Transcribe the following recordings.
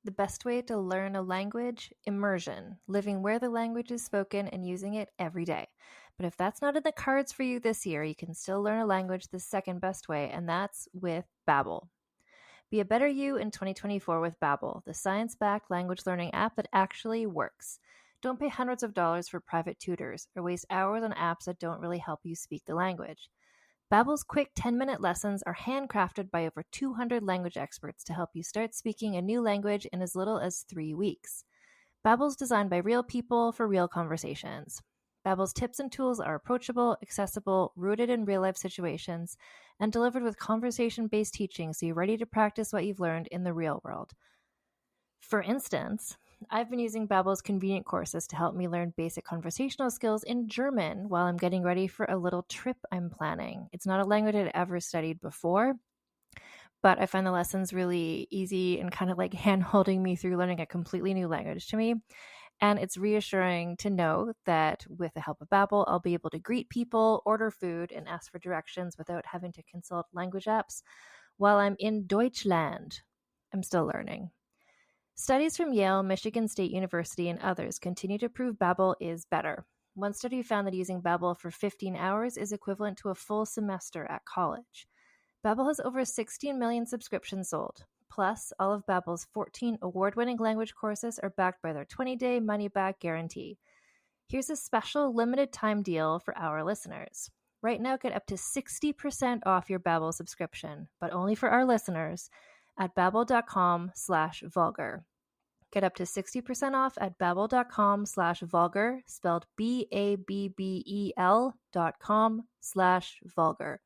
The best way to learn a language? Immersion, living where the language is spoken and using it every day. But if that's not in the cards for you this year, you can still learn a language the second best way, and that's with Babbel. Be a better you in 2024 with Babbel, the science-backed language learning app that actually works. Don't pay hundreds of dollars for private tutors or waste hours on apps that don't really help you speak the language. Babbel's quick 10-minute lessons are handcrafted by over 200 language experts to help you start speaking a new language in as little as 3 weeks. Babbel's designed by real people for real conversations. Babbel's tips and tools are approachable, accessible, rooted in real-life situations, and delivered with conversation-based teaching so you're ready to practice what you've learned in the real world. For instance, I've been using Babbel's convenient courses to help me learn basic conversational skills in German while I'm getting ready for a little trip I'm planning. It's not a language I'd ever studied before, but I find the lessons really easy and kind of like hand-holding me through learning a completely new language to me. And it's reassuring to know that with the help of Babbel, I'll be able to greet people, order food, and ask for directions without having to consult language apps while I'm in Deutschland. I'm still learning. Studies from Yale, Michigan State University, and others continue to prove Babbel is better. One study found that using Babbel for 15 hours is equivalent to a full semester at college. Babbel has over 16 million subscriptions sold. Plus, all of Babbel's 14 award-winning language courses are backed by their 20-day money-back guarantee. Here's a special limited-time deal for our listeners. Right now, get up to 60% off your Babbel subscription, but only for our listeners at babbel.com/vulgar. Get up to 60% off at babbel.com/vulgar, spelled BABBEL.com/vulgar.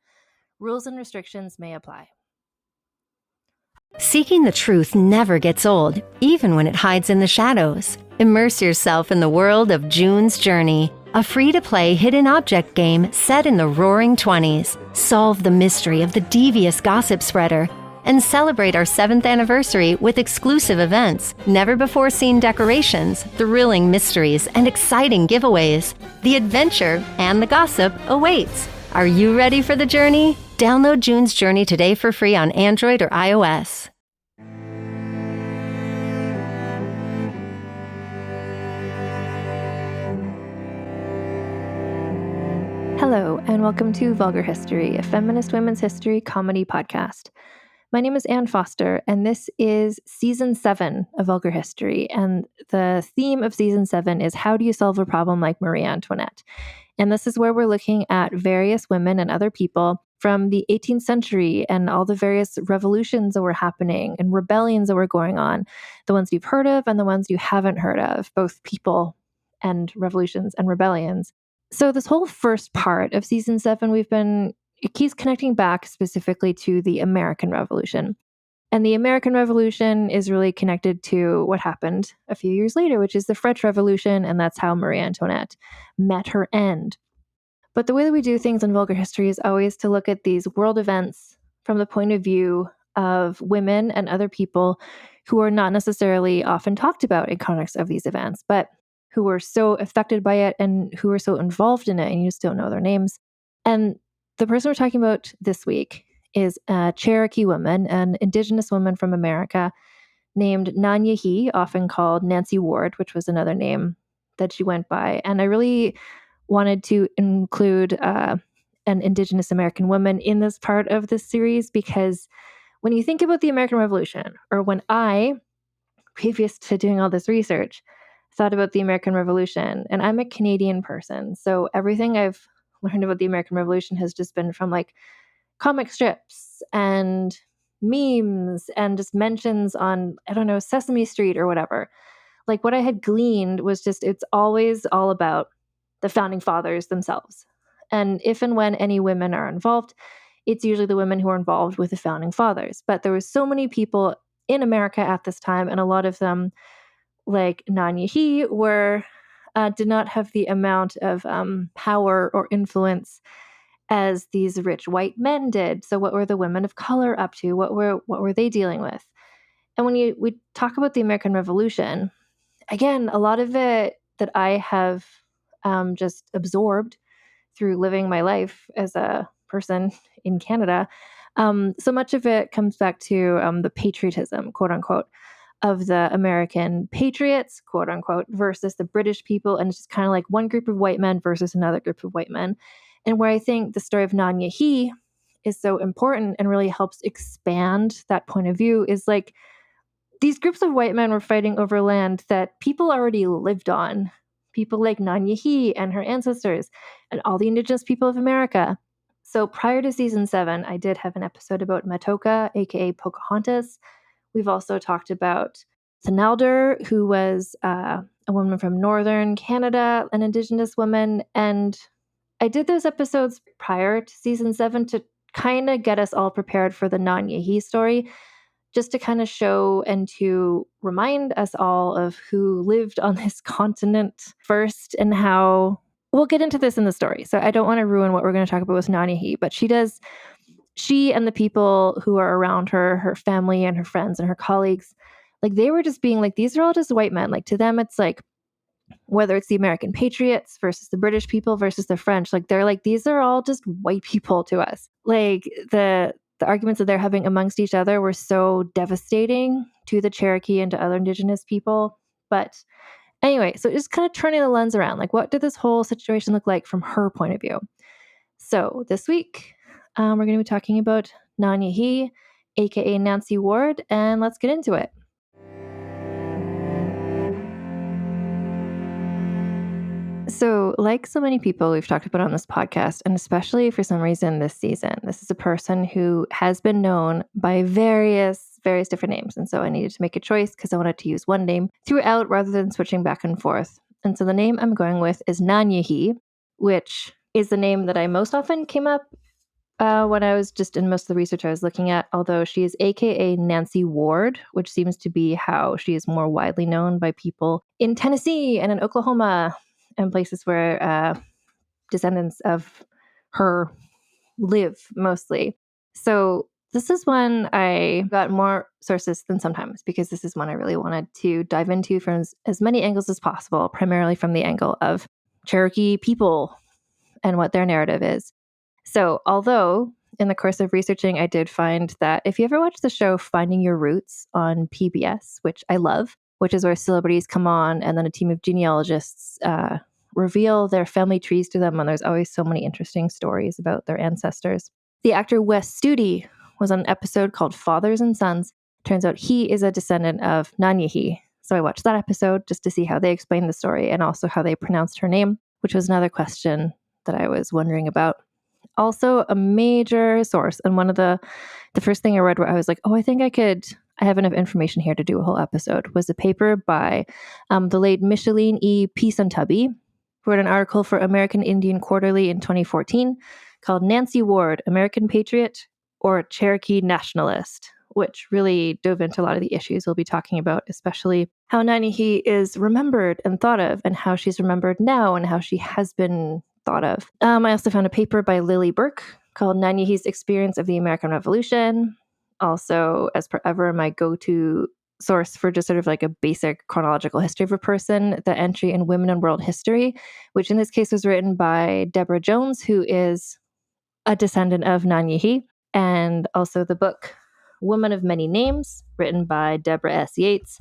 Rules and restrictions may apply. Seeking the truth never gets old, even when it hides in the shadows. Immerse yourself in the world of June's Journey, a free-to-play hidden object game set in the roaring 20s. Solve the mystery of the devious gossip spreader and celebrate our 7th anniversary with exclusive events, never-before-seen decorations, thrilling mysteries, and exciting giveaways. The adventure and the gossip awaits. Are you ready for the journey? Download June's Journey today for free on Android or iOS. Hello, and welcome to Vulgar History, a feminist women's history comedy podcast. My name is Anne Foster, and this is Season 7 of Vulgar History, and the theme of Season 7 is How do you solve a problem like Marie Antoinette? And this is where we're looking at various women and other people from the 18th century and all the various revolutions that were happening and rebellions that were going on, the ones you've heard of and the ones you haven't heard of, both people and revolutions and rebellions. So this whole first part of Season 7, it keeps connecting back specifically to the American Revolution. And the American Revolution is really connected to what happened a few years later, which is the French Revolution, and that's how Marie Antoinette met her end. But the way that we do things in Vulgar History is always to look at these world events from the point of view of women and other people who are not necessarily often talked about in context of these events, but who were so affected by it and who were so involved in it, and you just don't know their names. And the person we're talking about this week is a Cherokee woman, an indigenous woman from America named Nanye'hi, often called Nancy Ward, which was another name that she went by. And I really wanted to include an indigenous American woman in this part of this series because when you think about the American Revolution, or when I, previous to doing all this research, thought about the American Revolution, and I'm a Canadian person, so everything I've learned about the American Revolution has just been from like comic strips and memes and just mentions on, I don't know, Sesame Street or whatever. Like what I had gleaned was just, it's always all about the founding fathers themselves. And if and when any women are involved, it's usually the women who are involved with the founding fathers. But there were so many people in America at this time, and a lot of them, like Nanye'hi, did not have the amount of power or influence as these rich white men did. So what were the women of color up to? What were they dealing with? And when we talk about the American Revolution, again, a lot of it that I have just absorbed through living my life as a person in Canada, so much of it comes back to the patriotism, quote unquote, of the American patriots, quote unquote, versus the British people. And it's just kind of like one group of white men versus another group of white men. And where I think the story of Nanye'hi is so important and really helps expand that point of view is like these groups of white men were fighting over land that people already lived on. People like Nanye'hi and her ancestors and all the indigenous people of America. So prior to season 7, I did have an episode about Matoka, aka Pocahontas. We've also talked about Thenalder, who was a woman from northern Canada, an indigenous woman. And I did those episodes prior to season 7 to kind of get us all prepared for the Nanye'hi story, just to kind of show and to remind us all of who lived on this continent first and how we'll get into this in the story. So I don't want to ruin what we're going to talk about with Nanye'hi, but she and the people who are around her, her family and her friends and her colleagues, like they were just being like, these are all just white men. Like to them, it's like, whether it's the American patriots versus the British people versus the French, like they're like, these are all just white people to us. Like the arguments that they're having amongst each other were so devastating to the Cherokee and to other indigenous people. But anyway, so just kind of turning the lens around, like what did this whole situation look like from her point of view? So this week, we're going to be talking about Nanye'hi, aka Nancy Ward, and let's get into it. So, like so many people we've talked about on this podcast, and especially for some reason this season, this is a person who has been known by various different names. And so I needed to make a choice because I wanted to use one name throughout rather than switching back and forth. And so the name I'm going with is Nanye'hi, which is the name that I most often came up when I was just in most of the research I was looking at, although she is AKA Nancy Ward, which seems to be how she is more widely known by people in Tennessee and in Oklahoma and places where descendants of her live mostly. So this is one I got more sources than sometimes because this is one I really wanted to dive into from as many angles as possible, primarily from the angle of Cherokee people and what their narrative is. So although in the course of researching, I did find that if you ever watch the show Finding Your Roots on PBS, which I love, which is where celebrities come on and then a team of genealogists reveal their family trees to them, and there's always so many interesting stories about their ancestors. The actor Wes Studi was on an episode called Fathers and Sons. Turns out he is a descendant of Nanye'hi. So I watched that episode just to see how they explained the story and also how they pronounced her name, which was another question that I was wondering about. Also a major source, and one of the first thing I read where I was like, oh, I have enough information here to do a whole episode, was a paper by the late Micheline E. Pisantuby, who wrote an article for American Indian Quarterly in 2014 called Nancy Ward, American Patriot or Cherokee Nationalist, which really dove into a lot of the issues we'll be talking about, especially how Nanye'hi is remembered and thought of and how she's remembered now and how she has been thought of. I also found a paper by Lily Burke called Nanye'hi's Experience of the American Revolution. Also, as per ever, my go-to source for just sort of like a basic chronological history of a person, the entry in Women in World History, which in this case was written by Deborah Jones, who is a descendant of Nanye'hi, and also the book Woman of Many Names, written by Deborah S. Yates,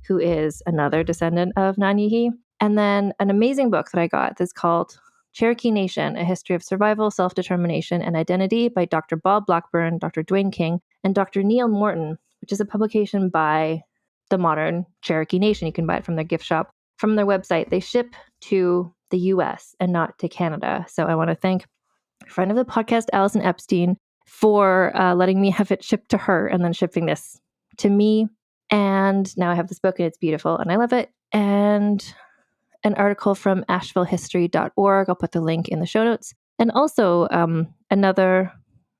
who is another descendant of Nanye'hi. And then an amazing book that I got that's called Cherokee Nation, A History of Survival, Self-Determination, and Identity by Dr. Bob Blackburn, Dr. Dwayne King, and Dr. Neil Morton, which is a publication by the modern Cherokee Nation. You can buy it from their gift shop. From their website, they ship to the US and not to Canada. So I want to thank a friend of the podcast, Allison Epstein, for letting me have it shipped to her and then shipping this to me. And now I have this book and it's beautiful and I love it. And an article from ashevillehistory.org. I'll put the link in the show notes. And also another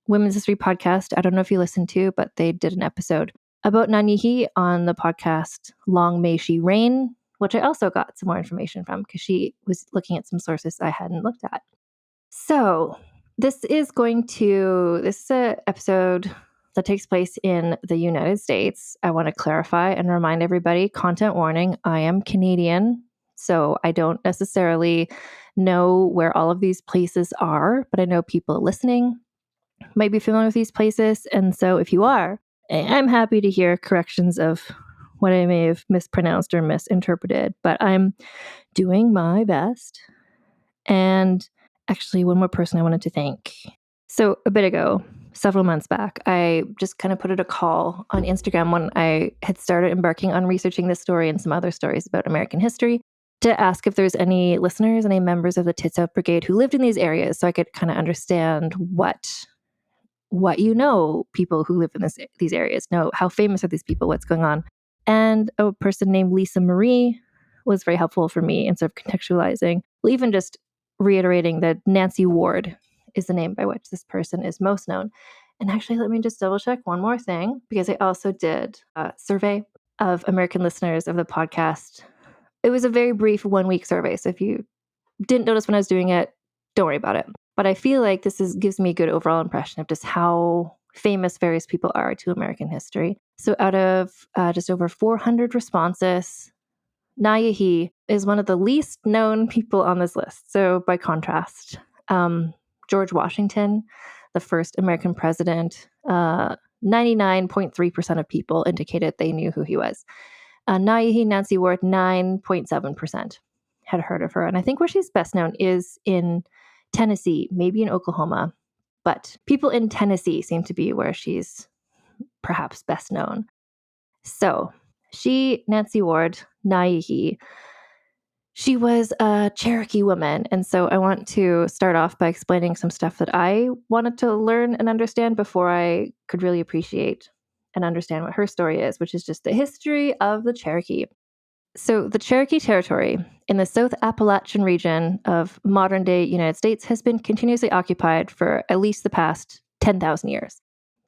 women's history podcast. I don't know if you listened to, but they did an episode about Nanye'hi on the podcast Long May She Reign, which I also got some more information from because she was looking at some sources I hadn't looked at. So this is an episode that takes place in the United States. I want to clarify and remind everybody, content warning, I am Canadian. So I don't necessarily know where all of these places are, but I know people listening might be familiar with these places. And so if you are, I'm happy to hear corrections of what I may have mispronounced or misinterpreted, but I'm doing my best. And actually, one more person I wanted to thank. So a bit ago, several months back, I just kind of put out a call on Instagram when I had started embarking on researching this story and some other stories about American history to ask if there's any listeners, any members of the Tits Out Brigade who lived in these areas so I could kind of understand what people who live in these areas know. How famous are these people? What's going on? And a person named Lisa Marie was very helpful for me in sort of contextualizing, well, even just reiterating that Nancy Ward is the name by which this person is most known. And actually, let me just double check one more thing, because I also did a survey of American listeners of the podcast. It was a very brief 1-week survey. So if you didn't notice when I was doing it, don't worry about it. But I feel like gives me a good overall impression of just how famous various people are to American history. So out of just over 400 responses, Nanye'hi is one of the least known people on this list. So by contrast, George Washington, the first American president, 99.3% of people indicated they knew who he was. Nanye'hi, Nancy Ward, 9.7% had heard of her. And I think where she's best known is in Tennessee, maybe in Oklahoma. But people in Tennessee seem to be where she's perhaps best known. So Nancy Ward, Nanye'hi, she was a Cherokee woman. And so I want to start off by explaining some stuff that I wanted to learn and understand before I could really appreciate and understand what her story is, which is just the history of the Cherokee. So the Cherokee Territory in the South Appalachian region of modern-day United States has been continuously occupied for at least the past 10,000 years.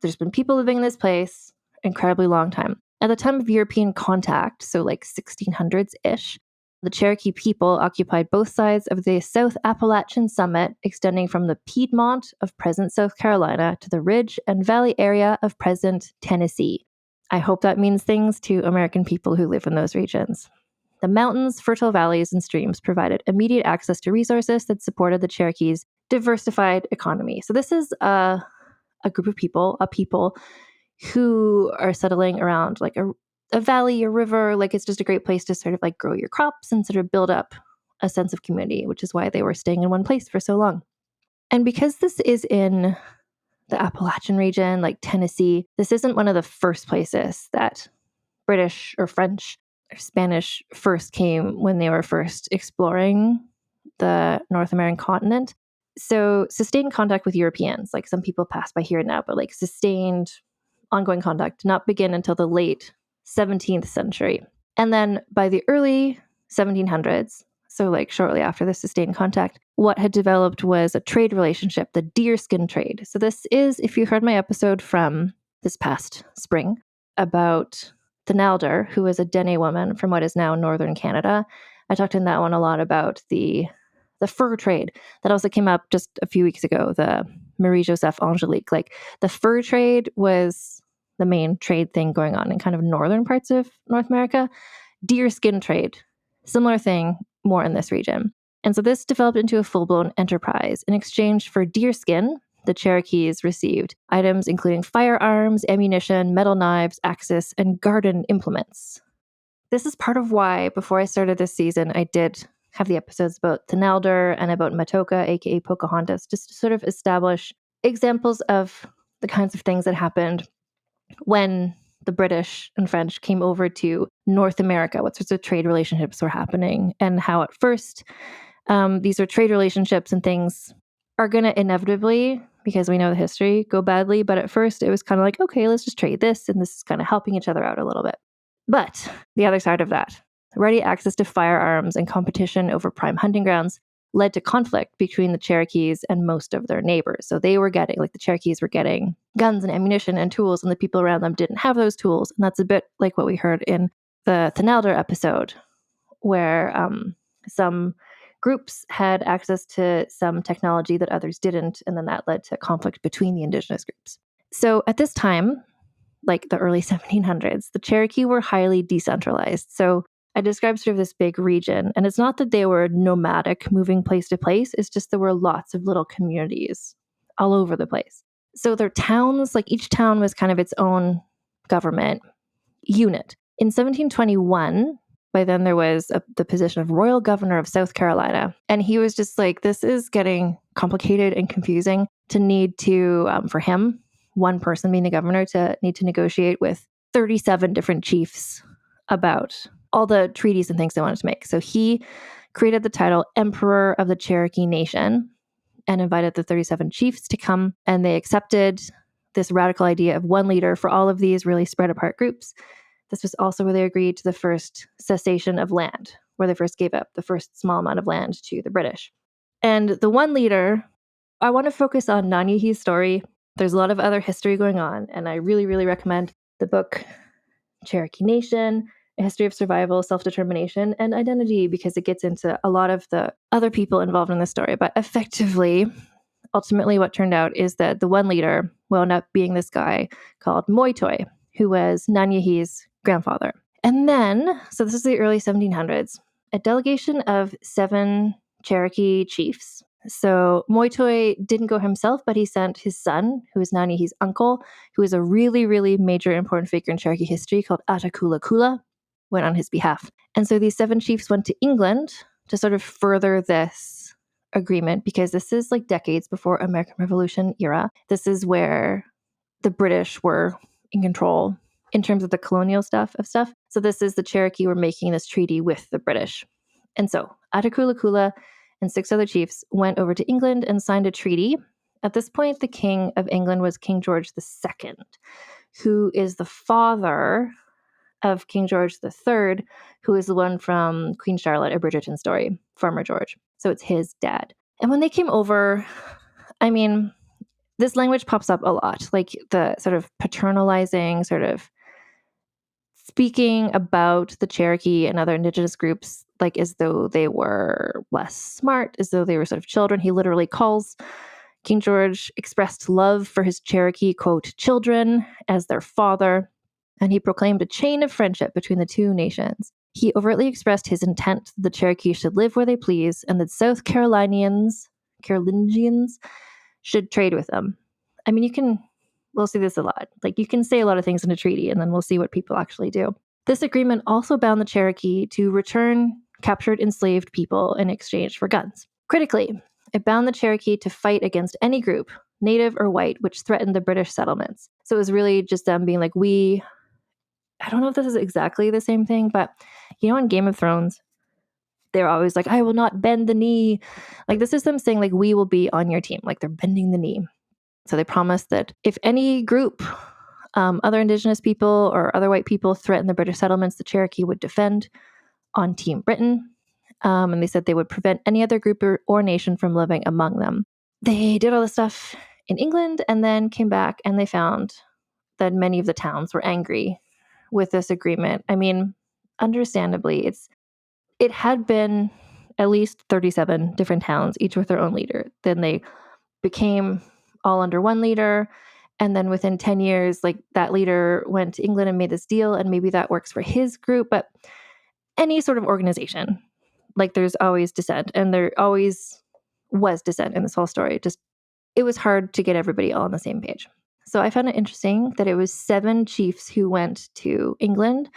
There's been people living in this place incredibly long time. At the time of European contact, so like 1600s-ish, the Cherokee people occupied both sides of the South Appalachian Summit, extending from the Piedmont of present South Carolina to the ridge and valley area of present Tennessee. I hope that means things to American people who live in those regions. The mountains, fertile valleys, and streams provided immediate access to resources that supported the Cherokees' diversified economy. So this is a group of people, who are settling around like a valley, a river. Like it's just a great place to sort of like grow your crops and sort of build up a sense of community, which is why they were staying in one place for so long. And because this is in the Appalachian region, like Tennessee, this isn't one of the first places that British or French or Spanish first came when they were first exploring the North American continent. So sustained contact with Europeans, like some people pass by here now, but like sustained ongoing contact did not begin until the late 17th century. And then by the early 1700s, so like shortly after the sustained contact, what had developed was a trade relationship, the deerskin trade. So this is, if you heard my episode from this past spring about Thenalder, who was a Dene woman from what is now northern Canada, I talked in that one a lot about the fur trade. That also came up just a few weeks ago, the Marie-Joseph Angelique. Like the fur trade was the main trade thing going on in kind of northern parts of North America. Deerskin trade, similar thing, more in this region. And so this developed into a full-blown enterprise. In exchange for deerskin, the Cherokees received items including firearms, ammunition, metal knives, axes, and garden implements. This is part of why, before I started this season, I did have the episodes about Thenalder and about Matoka, aka Pocahontas, just to sort of establish examples of the kinds of things that happened when the British and French came over to North America, what sorts of trade relationships were happening, and how at first these are trade relationships and things are going to inevitably, because we know the history, go badly. But at first it was kind of like, okay, let's just trade this, and this is kind of helping each other out a little bit. But the other side of that, ready access to firearms and competition over prime hunting grounds led to conflict between the Cherokees and most of their neighbors. So they were getting, like the Cherokees were getting guns and ammunition and tools, and the people around them didn't have those tools. And that's a bit like what we heard in the Thenalder episode, where some groups had access to some technology that others didn't, and then that led to conflict between the indigenous groups. So at this time, like the early 1700s, the Cherokee were highly decentralized. So I described sort of this big region, and it's not that they were nomadic, moving place to place. It's just there were lots of little communities all over the place. So their towns, like each town was kind of its own government unit. In 1721, by then there was the position of Royal Governor of South Carolina. And he was just like, this is getting complicated and confusing to need to, for him, one person being the governor, to need to negotiate with 37 different chiefs about all the treaties and things they wanted to make. So he created the title Emperor of the Cherokee Nation and invited the 37 chiefs to come, and they accepted this radical idea of one leader for all of these really spread apart groups. This was also where they agreed to the first cessation of land, where they first gave up the first small amount of land to the British. And the one leader, I want to focus on Nanye'hi's story. There's a lot of other history going on, and I really, really recommend the book Cherokee Nation, A History of Survival, Self-Determination, and Identity, because it gets into a lot of the other people involved in the story. But effectively, ultimately what turned out is that the one leader wound up being this guy called Moitoi, who was Nanye'hi's grandfather. And then, so this is the early 1700s, a delegation of 7 Cherokee chiefs. So Moitoi didn't go himself, but he sent his son, who is Nanye'hi's uncle, who is a really, really major important figure in Cherokee history called Atakulakula, went on his behalf. And so these 7 chiefs went to England to sort of further this agreement, because this is like decades before American Revolution era. This is where the British were in control in terms of the colonial stuff. So this is the Cherokee were making this treaty with the British. And so Atakulakula and 6 other chiefs went over to England and signed a treaty. At this point, the King of England was King George II, who is the father of King George III, who is the one from Queen Charlotte, a Bridgerton story, Farmer George. So it's his dad. And when they came over, I mean, this language pops up a lot, like the sort of paternalizing, sort of speaking about the Cherokee and other indigenous groups, like as though they were less smart, as though they were sort of children. He literally calls King George expressed love for his Cherokee, quote, children as their father, and he proclaimed a chain of friendship between the 2 nations. He overtly expressed his intent that the Cherokee should live where they please and that South Carolingians should trade with them. I mean, we'll see this a lot. Like, you can say a lot of things in a treaty, and then we'll see what people actually do. This agreement also bound the Cherokee to return captured enslaved people in exchange for guns. Critically, it bound the Cherokee to fight against any group, native or white, which threatened the British settlements. So it was really just them being like, I don't know if this is exactly the same thing, but in Game of Thrones, they're always like, I will not bend the knee. Like, this is them saying, like, we will be on your team. Like, they're bending the knee. So they promised that if any group, other indigenous people or other white people threatened the British settlements, the Cherokee would defend on Team Britain. And they said they would prevent any other group or nation from living among them. They did all this stuff in England and then came back, and they found that many of the towns were angry with this agreement. I mean, understandably, it had been at least 37 different towns, each with their own leader. Then they became all under one leader. And then within 10 years, like, that leader went to England and made this deal, and maybe that works for his group. But any sort of organization, like, there's always dissent, and there always was dissent in this whole story. Just, it was hard to get everybody all on the same page. So I found it interesting that it was 7 chiefs who went to England.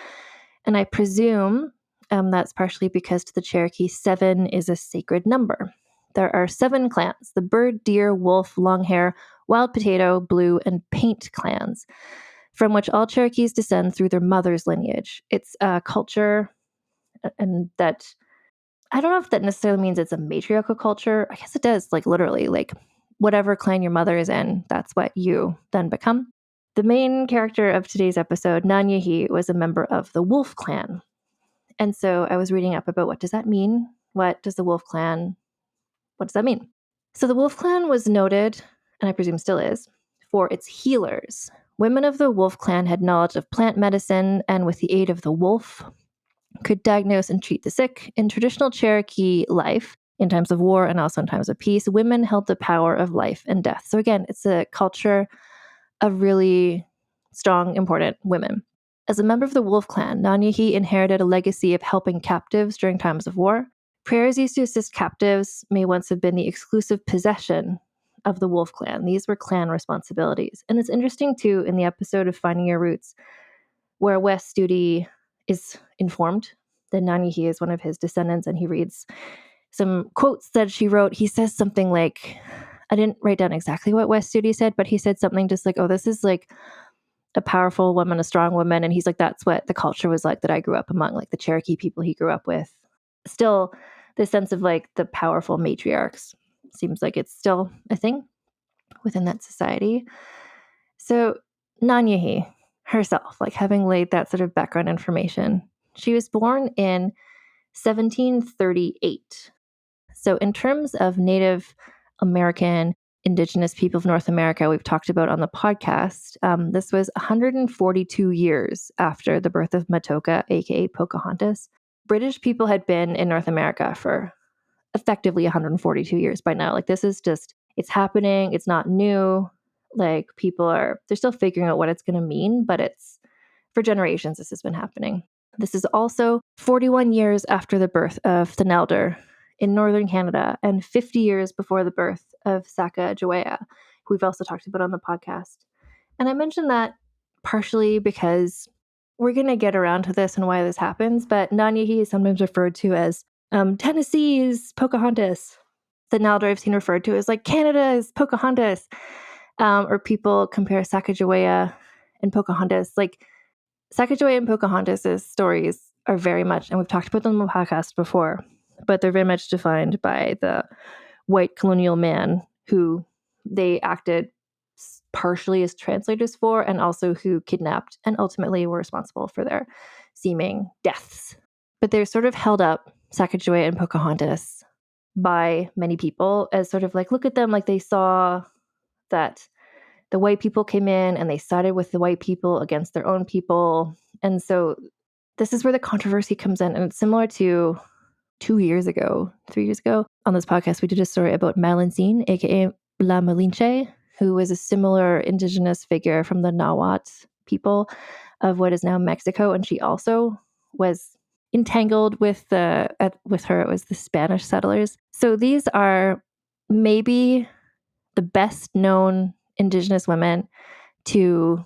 And I presume that's partially because to the Cherokee, 7 is a sacred number. There are 7 clans: the bird, deer, wolf, longhair, wild potato, blue, and paint clans, from which all Cherokees descend through their mother's lineage. It's a culture, and that, I don't know if that necessarily means it's a matriarchal culture. I guess it does, like, literally, like, whatever clan your mother is in, that's what you then become. The main character of today's episode, Nanye'hi, was a member of the Wolf Clan. And so I was reading up about, what does that mean? What does that mean? So the Wolf Clan was noted, and I presume still is, for its healers. Women of the Wolf Clan had knowledge of plant medicine, and with the aid of the wolf, could diagnose and treat the sick. In traditional Cherokee life, in times of war and also in times of peace, women held the power of life and death. So again, it's a culture of really strong, important women. As a member of the Wolf Clan, Nanye'hi inherited a legacy of helping captives during times of war. Prayers used to assist captives may once have been the exclusive possession of the Wolf Clan. These were clan responsibilities. And it's interesting, too, in the episode of Finding Your Roots, where Wes Studi is informed that Nanye'hi is one of his descendants, and he reads some quotes that she wrote. He says something like, I didn't write down exactly what West Studi said, but he said something just like, oh, this is like a powerful woman, a strong woman. And he's like, that's what the culture was like that I grew up among, like the Cherokee people he grew up with. Still, the sense of like the powerful matriarchs seems like it's still a thing within that society. So Nanye'hi herself, like having laid that sort of background information, she was born in 1738. So in terms of Native American Indigenous people of North America, we've talked about on the podcast, this was 142 years after the birth of Matoka, aka Pocahontas. British people had been in North America for effectively 142 years by now. Like this is just, it's happening. It's not new. Like they're still figuring out what it's going to mean, but it's for generations, this has been happening. This is also 41 years after the birth of the Nelder in northern Canada and 50 years before the birth of Sacagawea, who we've also talked about on the podcast. And I mentioned that partially because we're going to get around to this and why this happens, but Nanye'hi is sometimes referred to as Tennessee's Pocahontas. The Nelder I've seen referred to as like Canada's Pocahontas, or people compare Sacagawea and Pocahontas. Like Sacagawea and Pocahontas' stories are very much, and we've talked about them on the podcast before, but they're very much defined by the white colonial man who they acted partially as translators for, and also who kidnapped and ultimately were responsible for their seeming deaths. But they're sort of held up, Sacagawea and Pocahontas, by many people as sort of like, look at them, like they saw that the white people came in and they sided with the white people against their own people. And so this is where the controversy comes in. And it's similar to 3 years ago, on this podcast, we did a story about Malincine, aka La Malinche, who was a similar indigenous figure from the Nahuatl people of what is now Mexico. And she also was entangled with her, it was the Spanish settlers. So these are maybe the best known indigenous women to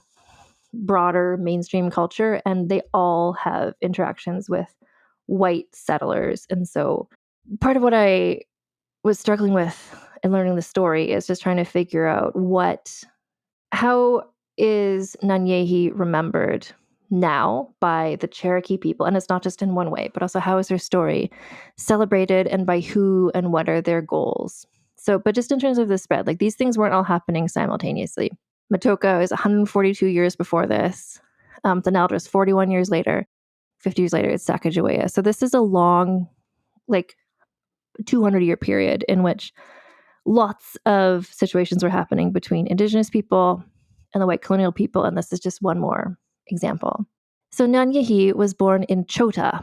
broader mainstream culture, and they all have interactions with white settlers. And so part of what I was struggling with in learning the story is just trying to figure out how is Nanye'hi remembered now by the Cherokee people? And it's not just in one way, but also how is her story celebrated and by who and what are their goals? So, but just in terms of the spread, like these things weren't all happening simultaneously. Matoka is 142 years before this. The Nelder is 41 years later. 50 years later, it's Sacagawea. So this is a long, like 200-year period in which lots of situations were happening between indigenous people and the white colonial people. And this is just one more example. So Nanye'hi was born in Chota,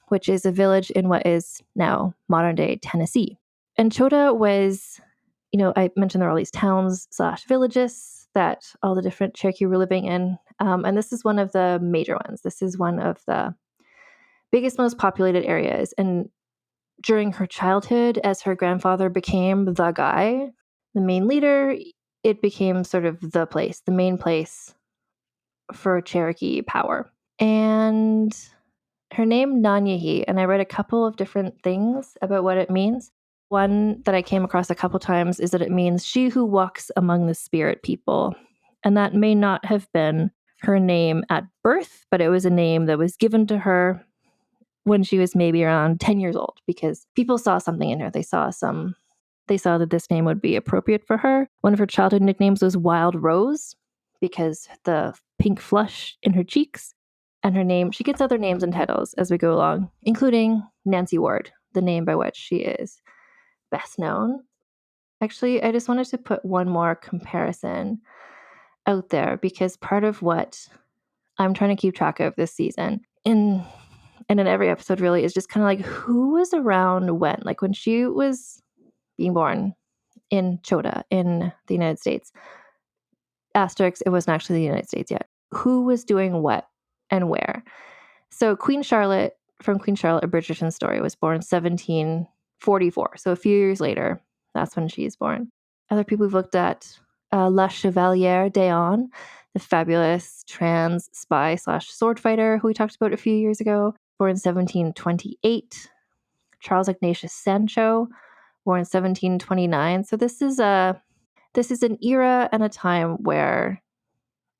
which is a village in what is now modern-day Tennessee. And Chota was, I mentioned there are all these towns/villages that all the different Cherokee were living in. And this is one of the major ones. This is one of the biggest, most populated areas. And during her childhood, as her grandfather became the guy, the main leader, it became sort of the main place for Cherokee power. And her name, Nanye'hi, and I read a couple of different things about what it means. One that I came across a couple times is that it means she who walks among the spirit people. And that may not have been her name at birth, but it was a name that was given to her when she was maybe around 10 years old, because people saw something in her. They saw that this name would be appropriate for her. One of her childhood nicknames was Wild Rose, because the pink flush in her cheeks. And her name, she gets other names and titles as we go along, including Nancy Ward, the name by which she is best known. Actually, I just wanted to put one more comparison out there, because part of what I'm trying to keep track of this season, and in every episode really, is just kind of like who was around when. Like when she was being born in Chota in the United States, asterisk, it wasn't actually the United States yet. Who was doing what and where? So Queen Charlotte, from Queen Charlotte, a Bridgerton story, was born 1744. So a few years later, that's when she's born. Other people we've looked at, La Chevalière d'Eon, the fabulous trans spy / sword fighter who we talked about a few years ago, born in 1728. Charles Ignatius Sancho, born in 1729. So this is an era and a time where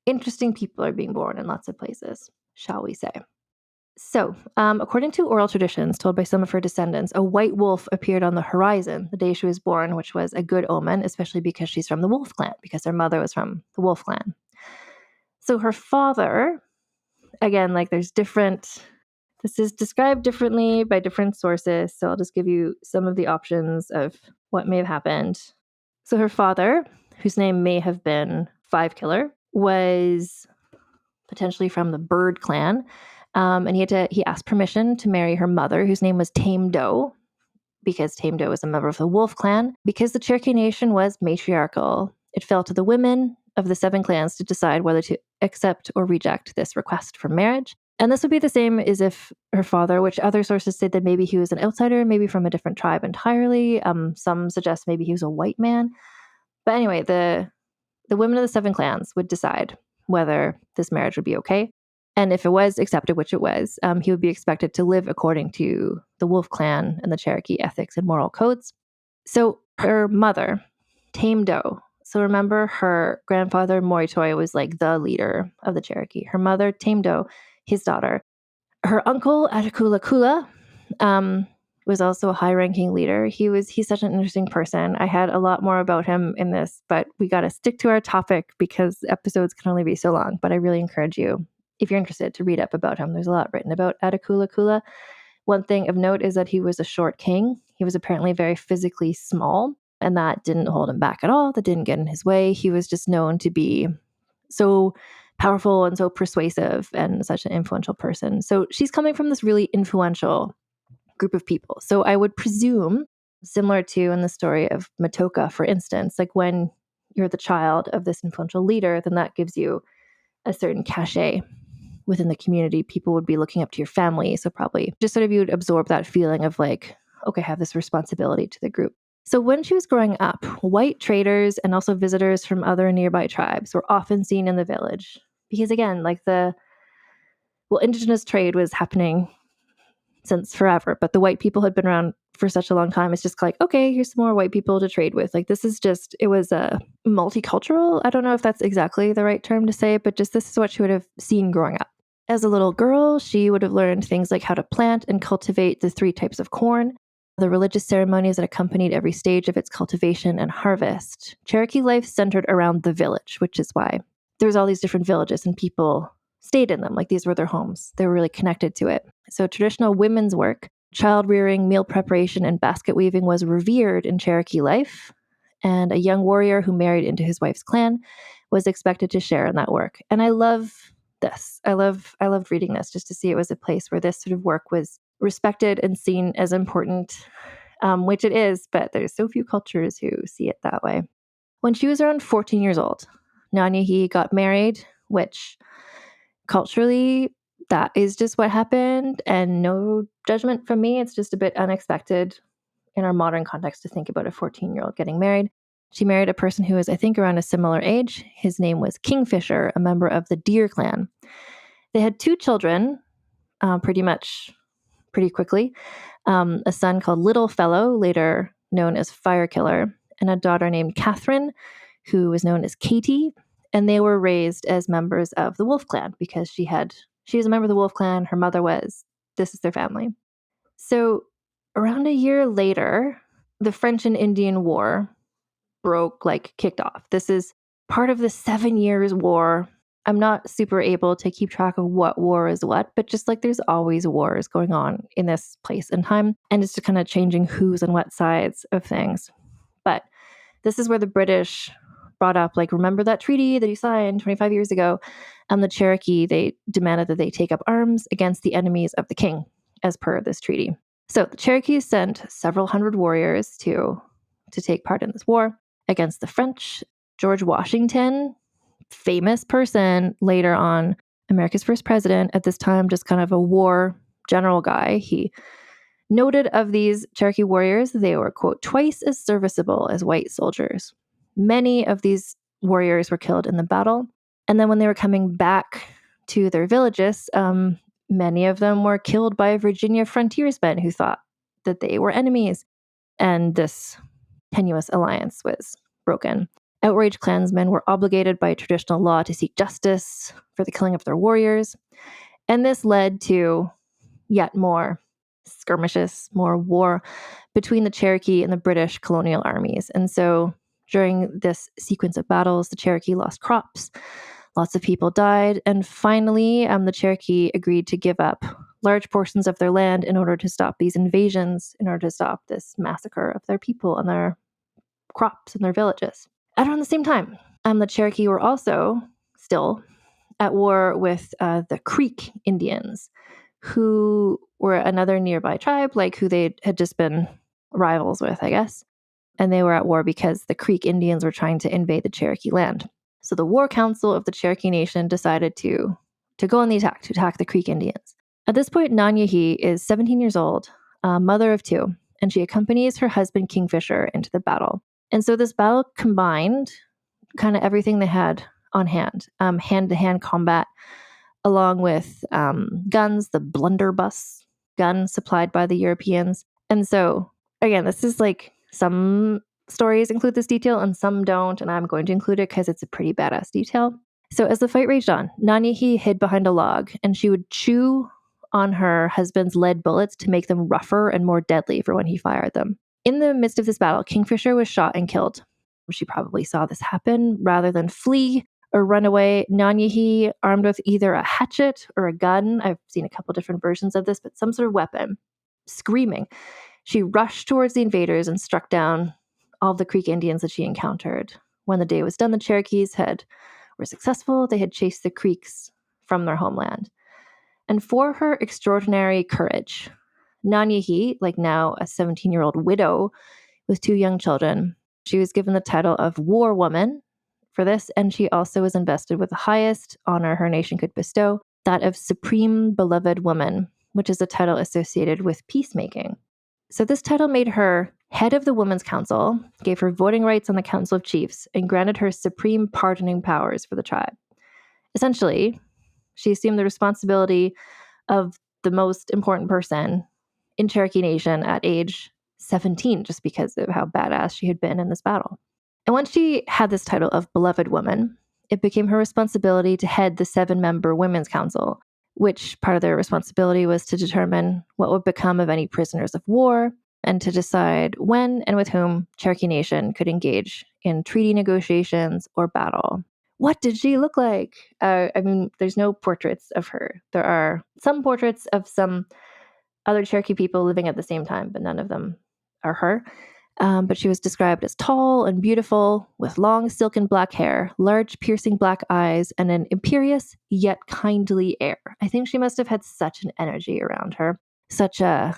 interesting people are being born in lots of places, shall we say. So, according to oral traditions told by some of her descendants, a white wolf appeared on the horizon the day she was born, which was a good omen, especially because she's from the wolf clan, because her mother was from the wolf clan. So her father, again, this is described differently by different sources, so I'll just give you some of the options of what may have happened. So her father, whose name may have been Five Killer, was potentially from the Bird clan. And he asked permission to marry her mother, whose name was Tame Doe, because Tame Doe was a member of the Wolf clan. Because the Cherokee Nation was matriarchal, it fell to the women of the 7 clans to decide whether to accept or reject this request for marriage. And this would be the same as if her father, which other sources say that maybe he was an outsider, maybe from a different tribe entirely. Some suggest maybe he was a white man. But anyway, the women of the 7 clans would decide whether this marriage would be okay. And if it was accepted, which it was, he would be expected to live according to the Wolf Clan and the Cherokee ethics and moral codes. So her mother, Tame Doe, so remember her grandfather, Moritoy, was the leader of the Cherokee. Her mother, Tame Doe, his daughter. Her uncle, Atakulakula, was also a high-ranking leader. He's such an interesting person. I had a lot more about him in this, but we got to stick to our topic because episodes can only be so long. But I really encourage you, if you're interested, to read up about him. There's a lot written about Atakulakula. One thing of note is that he was a short king. He was apparently very physically small, and that didn't hold him back at all. That didn't get in his way. He was just known to be so powerful and so persuasive and such an influential person. So she's coming from this really influential group of people. So I would presume, similar to in the story of Matoka, for instance, when you're the child of this influential leader, then that gives you a certain cachet within the community. People would be looking up to your family. So probably just sort of you would absorb that feeling of okay, I have this responsibility to the group. So when she was growing up, white traders and also visitors from other nearby tribes were often seen in the village. Because again, indigenous trade was happening since forever, but the white people had been around for such a long time. It's just okay, here's some more white people to trade with. It was a multicultural. I don't know if that's exactly the right term to say, but just this is what she would have seen growing up. As a little girl, she would have learned things like how to plant and cultivate the 3 types of corn, the religious ceremonies that accompanied every stage of its cultivation and harvest. Cherokee life centered around the village, which is why there's all these different villages and people stayed in them. These were their homes. They were really connected to it. So traditional women's work, child rearing, meal preparation, and basket weaving was revered in Cherokee life. And a young warrior who married into his wife's clan was expected to share in that work. And I love this. I loved reading this just to see it was a place where this sort of work was respected and seen as important, which it is, but there's so few cultures who see it that way. When she was around 14 years old, Nanye'hi got married, which culturally, that is just what happened, and no judgment from me. It's just a bit unexpected in our modern context to think about a 14-year-old getting married. She married a person who was, I think, around a similar age. His name was Kingfisher, a member of the Deer clan. They had 2 children, pretty quickly. A son called Little Fellow, later known as Fire Killer, and a daughter named Catherine, who was known as Katie. And they were raised as members of the Wolf Clan because she was a member of the Wolf Clan. Her mother was. This is their family. So around a year later, the French and Indian War kicked off. This is part of the 7 Years' War. I'm not super able to keep track of what war is what, but just there's always wars going on in this place and time. And it's just kind of changing who's on what sides of things. But this is where the British brought up, remember that treaty that you signed 25 years ago? The Cherokee, they demanded that they take up arms against the enemies of the king, as per this treaty. So the Cherokees sent several hundred warriors to take part in this war against the French. George Washington, famous person, later on America's first president, at this time just kind of a war general guy, he noted of these Cherokee warriors, they were, quote, twice as serviceable as white soldiers. Many of these warriors were killed in the battle. And then when they were coming back to their villages, many of them were killed by Virginia frontiersmen who thought that they were enemies. And this tenuous alliance was broken. Outraged clansmen were obligated by traditional law to seek justice for the killing of their warriors. And this led to yet more skirmishes, more war between the Cherokee and the British colonial armies. And so during this sequence of battles, the Cherokee lost crops, lots of people died, and finally, the Cherokee agreed to give up large portions of their land in order to stop these invasions, in order to stop this massacre of their people and their crops and their villages. At around the same time, the Cherokee were also still at war with the Creek Indians, who were another nearby tribe, like who they had just been rivals with, I guess. And they were at war because the Creek Indians were trying to invade the Cherokee land. So the War Council of the Cherokee Nation decided to go on the attack, to attack the Creek Indians. At this point, Nanye'hi is 17 years old, a mother of two, and she accompanies her husband Kingfisher into the battle. And so this battle combined kind of everything they had on hand, hand-to-hand combat, along with guns, the blunderbuss gun supplied by the Europeans. And so, again, this is like some stories include this detail and some don't, and I'm going to include it because it's a pretty badass detail. So as the fight raged on, Nanye'hi hid behind a log, and she would chew on her husband's lead bullets to make them rougher and more deadly for when he fired them. In the midst of this battle, Kingfisher was shot and killed. She probably saw this happen. Rather than flee or run away, Nanye'hi, armed with either a hatchet or a gun, I've seen a couple different versions of this, but some sort of weapon, screaming, she rushed towards the invaders and struck down all of the Creek Indians that she encountered. When the day was done, the Cherokees were successful. They had chased the Creeks from their homeland. And for her extraordinary courage, Nanye'hi, like now a 17-year-old widow with two young children, she was given the title of War Woman for this, and she also was invested with the highest honor her nation could bestow, that of Supreme Beloved Woman, which is a title associated with peacemaking. So this title made her head of the Women's Council, gave her voting rights on the Council of Chiefs, and granted her supreme pardoning powers for the tribe. Essentially, she assumed the responsibility of the most important person in Cherokee Nation at age 17, just because of how badass she had been in this battle. And once she had this title of Beloved Woman, it became her responsibility to head the 7-member Women's Council, which part of their responsibility was to determine what would become of any prisoners of war and to decide when and with whom Cherokee Nation could engage in treaty negotiations or battle. What did she look like? There's no portraits of her. There are some portraits of some other Cherokee people living at the same time, but none of them are her. But she was described as tall and beautiful, with long silken black hair, large piercing black eyes, and an imperious yet kindly air. I think she must have had such an energy around her. Such a,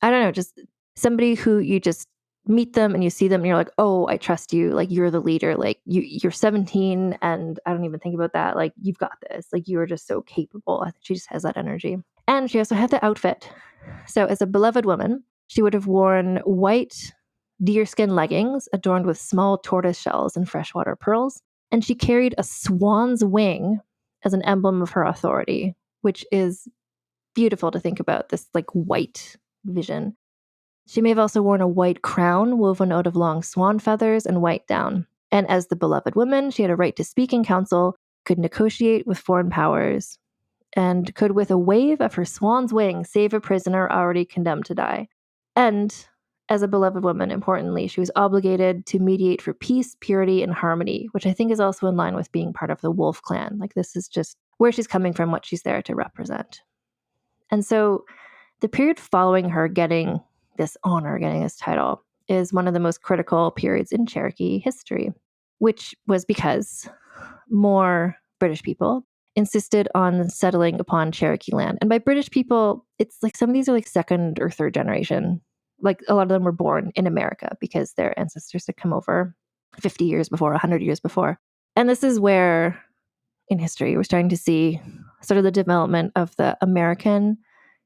I don't know, just somebody who you just meet them and you see them and you're like, oh, I trust you. Like, you're the leader. Like, you're 17 and I don't even think about that. Like, you've got this. Like, you are just so capable. I think she just has that energy. And she also had the outfit. So as a beloved woman, she would have worn white deerskin leggings adorned with small tortoise shells and freshwater pearls. And she carried a swan's wing as an emblem of her authority, which is beautiful to think about, this like white vision. She may have also worn a white crown woven out of long swan feathers and white down. And as the beloved woman, she had a right to speak in council, could negotiate with foreign powers, and could, with a wave of her swan's wing, save a prisoner already condemned to die. And as a beloved woman, importantly, she was obligated to mediate for peace, purity, and harmony, which I think is also in line with being part of the Wolf clan. Like, this is just where she's coming from, what she's there to represent. And so the period following her getting this honor, getting this title, is one of the most critical periods in Cherokee history, which was because more British people insisted on settling upon Cherokee land. And by British people, it's like some of these are like second or third generation. Like, a lot of them were born in America because their ancestors had come over 50 years before, 100 years before. And this is where, in history, we're starting to see sort of the development of the American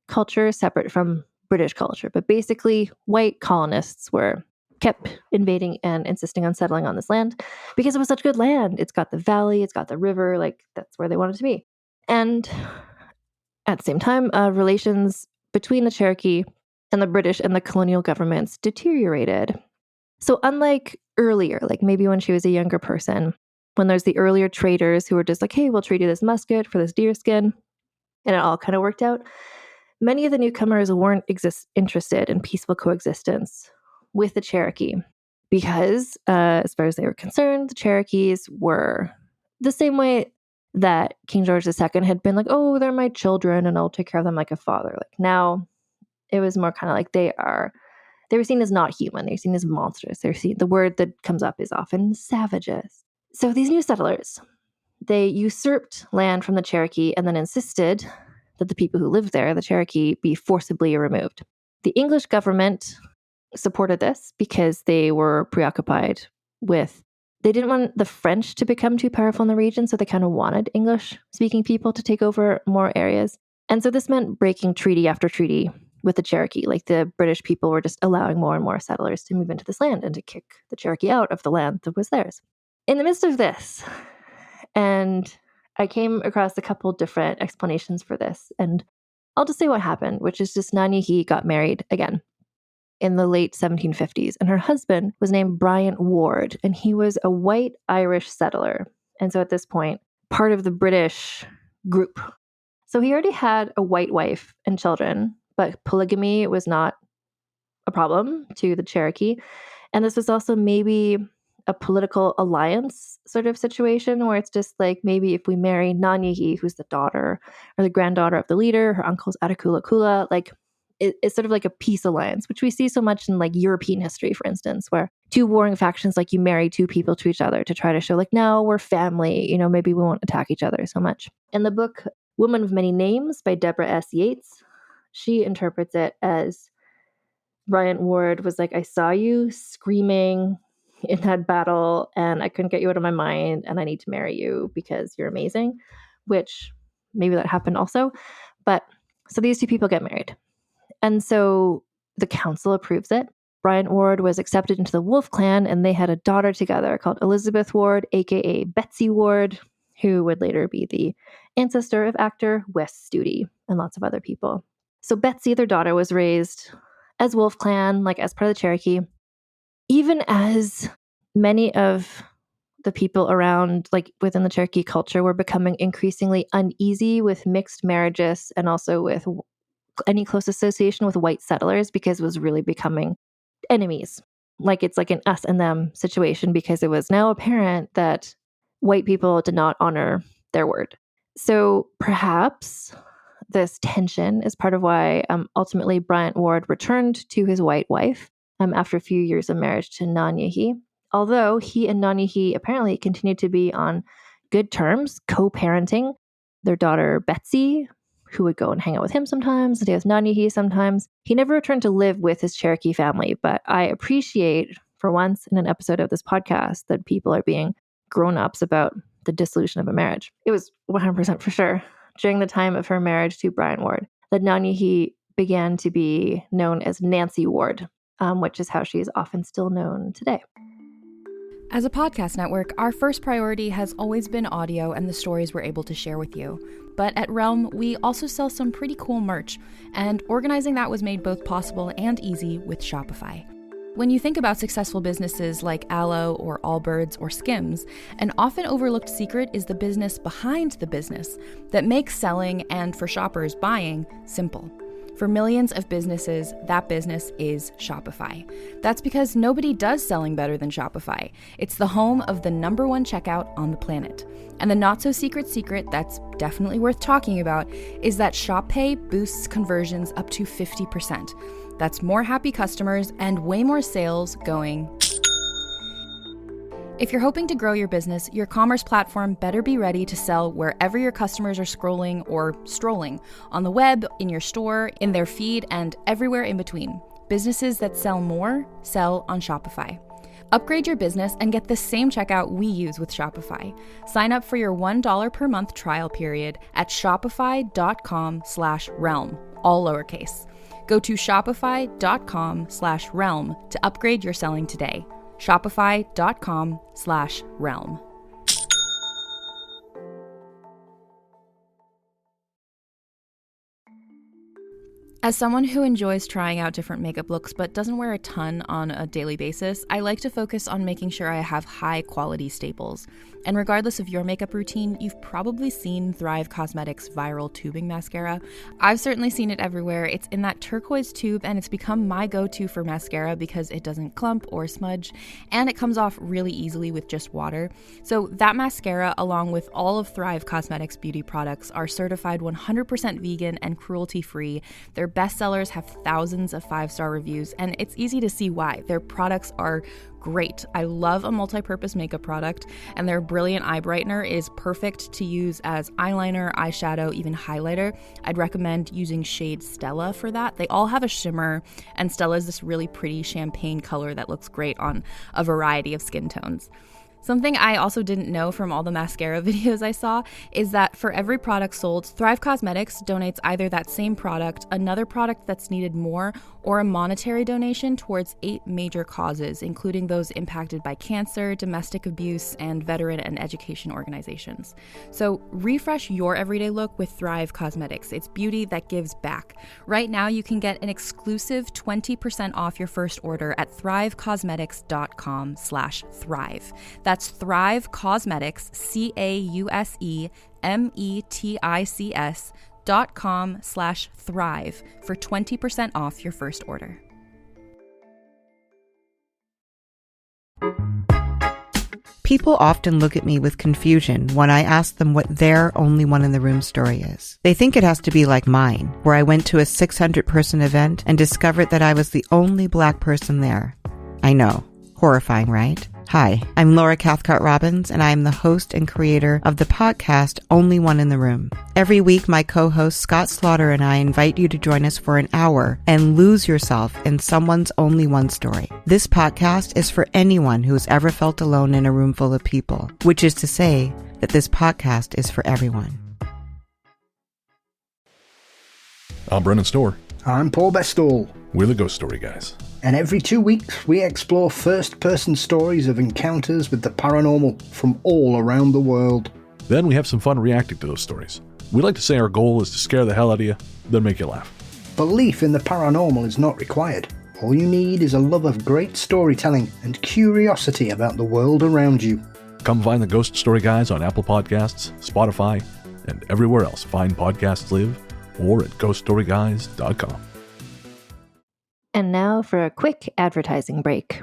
culture separate from British culture. But basically, white colonists were kept invading and insisting on settling on this land because it was such good land. It's got the valley, it's got the river, like that's where they wanted to be. And at the same time, relations between the Cherokee and the British and the colonial governments deteriorated. So unlike earlier, like maybe when she was a younger person, when there's the earlier traders who were just like, hey, we'll trade you this musket for this deer skin, and it all kind of worked out, many of the newcomers weren't interested in peaceful coexistence with the Cherokee because, as far as they were concerned, the Cherokees were the same way that King George II had been like, oh, they're my children and I'll take care of them like a father. Like now it was more kind of like they were seen as not human. They're seen as monsters. The word that comes up is often savages. So these new settlers, they usurped land from the Cherokee and then insisted that the people who lived there, the Cherokee, be forcibly removed. The English government supported this because they were preoccupied with, they didn't want the French to become too powerful in the region, so they kind of wanted English-speaking people to take over more areas. And so this meant breaking treaty after treaty with the Cherokee. Like the British people were just allowing more and more settlers to move into this land and to kick the Cherokee out of the land that was theirs. In the midst of this, and I came across a couple different explanations for this, and I'll just say what happened, which is just Nanye'hi got married again in the late 1750s, and her husband was named Bryant Ward, and he was a white Irish settler. And so at this point, part of the British group. So he already had a white wife and children, but polygamy was not a problem to the Cherokee. And this was also maybe a political alliance sort of situation where it's just like, maybe if we marry Nanye'hi, who's the daughter or the granddaughter of the leader, her uncle's Attakullakulla, like it's sort of like a peace alliance, which we see so much in like European history, for instance, where two warring factions, like you marry two people to each other to try to show like, no, we're family, maybe we won't attack each other so much. In the book Woman of Many Names by Deborah S. Yates, she interprets it as Bryant Ward was like, I saw you screaming in that battle and I couldn't get you out of my mind and I need to marry you because you're amazing, which maybe that happened also. But so these two people get married. And so the council approves it. Bryant Ward was accepted into the Wolf clan and they had a daughter together called Elizabeth Ward, aka Betsy Ward, who would later be the ancestor of actor Wes Studi and lots of other people. So Betsy, their daughter, was raised as Wolf clan, like as part of the Cherokee. Even as many of the people around, like within the Cherokee culture, were becoming increasingly uneasy with mixed marriages and also with any close association with white settlers because it was really becoming enemies. Like it's like an us and them situation because it was now apparent that white people did not honor their word. So perhaps this tension is part of why ultimately Bryant Ward returned to his white wife after a few years of marriage to Nanye'hi. Although he and Nanye'hi apparently continued to be on good terms, co-parenting their daughter Betsy, who would go and hang out with him sometimes, stay with Nanye'hi sometimes. He never returned to live with his Cherokee family, but I appreciate for once in an episode of this podcast that people are being grown-ups about the dissolution of a marriage. It was 100% for sure during the time of her marriage to Bryant Ward that Nanye'hi began to be known as Nancy Ward, which is how she is often still known today. As a podcast network, our first priority has always been audio and the stories we're able to share with you. But at Realm, we also sell some pretty cool merch, and organizing that was made both possible and easy with Shopify. When you think about successful businesses like Aloe or Allbirds or Skims, an often overlooked secret is the business behind the business that makes selling and, for shoppers, buying simple. For millions of businesses, that business is Shopify. That's because nobody does selling better than Shopify. It's the home of the #1 checkout on the planet. And the not-so-secret secret that's definitely worth talking about is that Shop Pay boosts conversions up to 50%. That's more happy customers and way more sales going. If you're hoping to grow your business, your commerce platform better be ready to sell wherever your customers are scrolling or strolling, on the web, in your store, in their feed, and everywhere in between. Businesses that sell more, sell on Shopify. Upgrade your business and get the same checkout we use with Shopify. Sign up for your $1 per month trial period at shopify.com/realm, all lowercase. Go to shopify.com/realm to upgrade your selling today. Shopify.com/realm. As someone who enjoys trying out different makeup looks but doesn't wear a ton on a daily basis, I like to focus on making sure I have high quality staples. And regardless of your makeup routine, you've probably seen Thrive Cosmetics Viral Tubing Mascara. I've certainly seen it everywhere. It's in that turquoise tube and it's become my go-to for mascara because it doesn't clump or smudge and it comes off really easily with just water. So that mascara, along with all of Thrive Cosmetics beauty products, are certified 100% vegan and cruelty-free. Their bestsellers have thousands of 5-star reviews, and it's easy to see why. Their products are great. I love a multi-purpose makeup product, and their brilliant eye brightener is perfect to use as eyeliner, eyeshadow, even highlighter. I'd recommend using shade Stella for that. They all have a shimmer, and Stella is this really pretty champagne color that looks great on a variety of skin tones. Something I also didn't know from all the mascara videos I saw is that for every product sold, Thrive Cosmetics donates either that same product, another product that's needed more, or a monetary donation towards 8 major causes, including those impacted by cancer, domestic abuse, and veteran and education organizations. So refresh your everyday look with Thrive Cosmetics. It's beauty that gives back. Right now, you can get an exclusive 20% off your first order at thrivecosmetics.com/thrive. That's Thrive Cosmetics, CAUSEMETICS.com/thrive for 20% off your first order. People often look at me with confusion when I ask them what their only one in the room story is. They think it has to be like mine, where I went to a 600-person event and discovered that I was the only Black person there. I know. Horrifying, right? Hi, I'm Laura Cathcart-Robbins, and I am the host and creator of the podcast Only One in the Room. Every week, my co-host Scott Slaughter and I invite you to join us for an hour and lose yourself in someone's only one story. This podcast is for anyone who has ever felt alone in a room full of people, which is to say that this podcast is for everyone. I'm Brennan Storr. I'm Paul Bestall. We're the Ghost Story Guys. And every 2 weeks, we explore first-person stories of encounters with the paranormal from all around the world. Then we have some fun reacting to those stories. We like to say our goal is to scare the hell out of you, then make you laugh. Belief in the paranormal is not required. All you need is a love of great storytelling and curiosity about the world around you. Come find the Ghost Story Guys on Apple Podcasts, Spotify, and everywhere else fine podcasts live, or at ghoststoryguys.com. And now for a quick advertising break.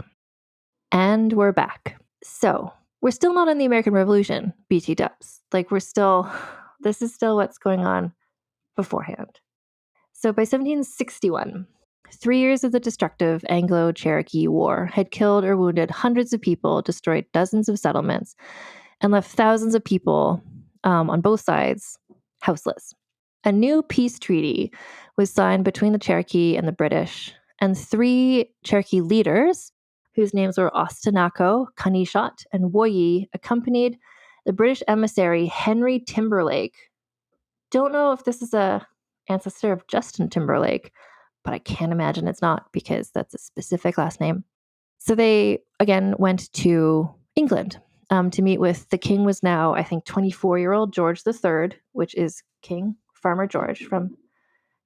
And we're back. So, we're still not in the American Revolution, BT dubs. This is still what's going on beforehand. So by 1761, 3 years of the destructive Anglo-Cherokee War had killed or wounded hundreds of people, destroyed dozens of settlements, and left thousands of people on both sides houseless. A new peace treaty was signed between the Cherokee and the British, and 3 Cherokee leaders, whose names were Ostenaco, Kanishot, and Woyi, accompanied the British emissary Henry Timberlake. Don't know if this is a ancestor of Justin Timberlake, but I can't imagine it's not because that's a specific last name. So they, again, went to England to meet with the king was now, I think, 24-year-old George III, which is King Farmer George from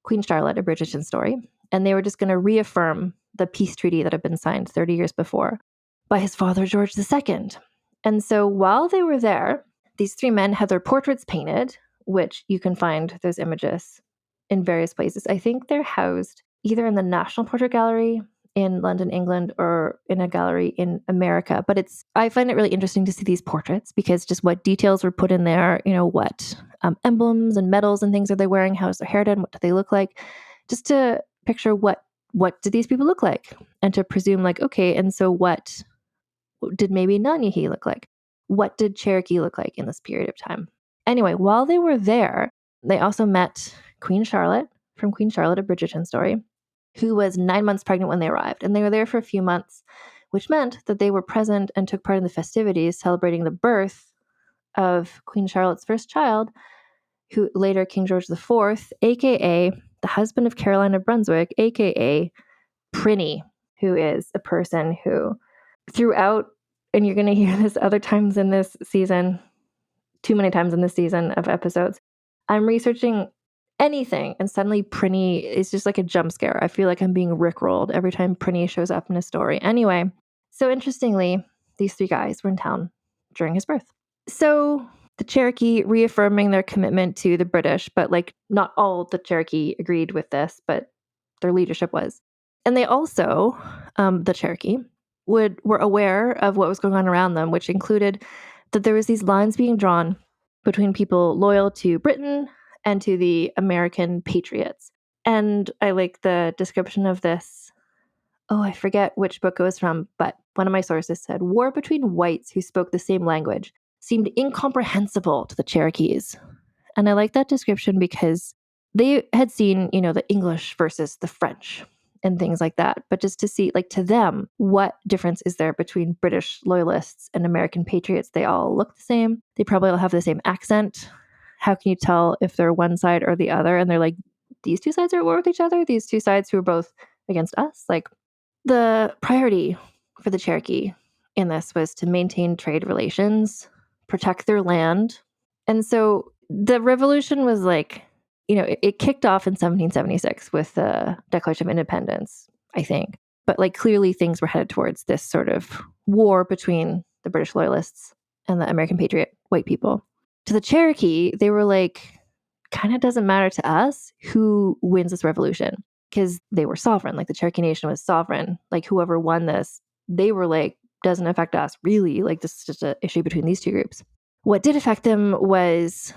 Queen Charlotte, a Bridgerton story. And they were just going to reaffirm the peace treaty that had been signed 30 years before by his father, George II. And so while they were there, these 3 men had their portraits painted, which you can find those images in various places. I think they're housed either in the National Portrait Gallery in London, England, or in a gallery in America. But I find it really interesting to see these portraits because just what details were put in there, what emblems and medals and things are they wearing, how is their hair done, what do they look like, just to picture what do these people look like, and to presume okay, and so what did maybe Nanye'hi look like? What did Cherokee look like in this period of time? Anyway, while they were there, they also met Queen Charlotte from Queen Charlotte, a Bridgerton story, who was 9 months pregnant when they arrived. And they were there for a few months, which meant that they were present and took part in the festivities celebrating the birth of Queen Charlotte's first child, who later King George IV, aka the husband of Caroline of Brunswick, aka Prinny, who is a person who throughout, and you're going to hear this other times in this season, too many times in this season of episodes, I'm researching anything, and suddenly Prinny is just like a jump scare. I feel like I'm being rickrolled every time Prinny shows up in a story. Anyway, so interestingly, these three guys were in town during his birth. So the Cherokee reaffirming their commitment to the British, but like not all the Cherokee agreed with this, but their leadership was. And they also, the Cherokee, were aware of what was going on around them, which included that there was these lines being drawn between people loyal to Britain and to the American patriots. And I like the description of this. Oh, I forget which book it was from, but one of my sources said, war between whites who spoke the same language seemed incomprehensible to the Cherokees. And I like that description because they had seen, the English versus the French and things like that. But just to see, like, to them, what difference is there between British loyalists and American patriots? They all look the same. They probably all have the same accent. How can you tell if they're one side or the other? And they're like, these two sides are at war with each other? These two sides who are both against us? Like, the priority for the Cherokee in this was to maintain trade relations, protect their land. And so the revolution was like, it kicked off in 1776 with the Declaration of Independence, I think. But like clearly things were headed towards this sort of war between the British loyalists and the American patriot white people. To the Cherokee, they were like, kind of doesn't matter to us who wins this revolution, because they were sovereign. Like the Cherokee Nation was sovereign. Like whoever won this, they were like, doesn't affect us really. Like this is just an issue between these two groups. What did affect them was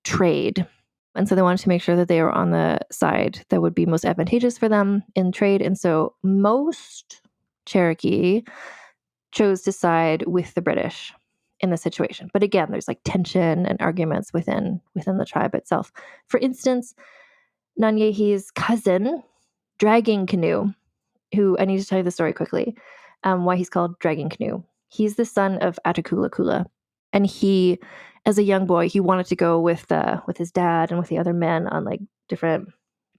trade. And so they wanted to make sure that they were on the side that would be most advantageous for them in trade. And so most Cherokee chose to side with the British in the situation. But again, there's like tension and arguments within the tribe itself. For instance, Nanye'hi's cousin, Dragging Canoe, who I need to tell you the story quickly, why he's called Dragging Canoe. He's the son of Atakulakula. And he, as a young boy, he wanted to go with his dad and with the other men on like different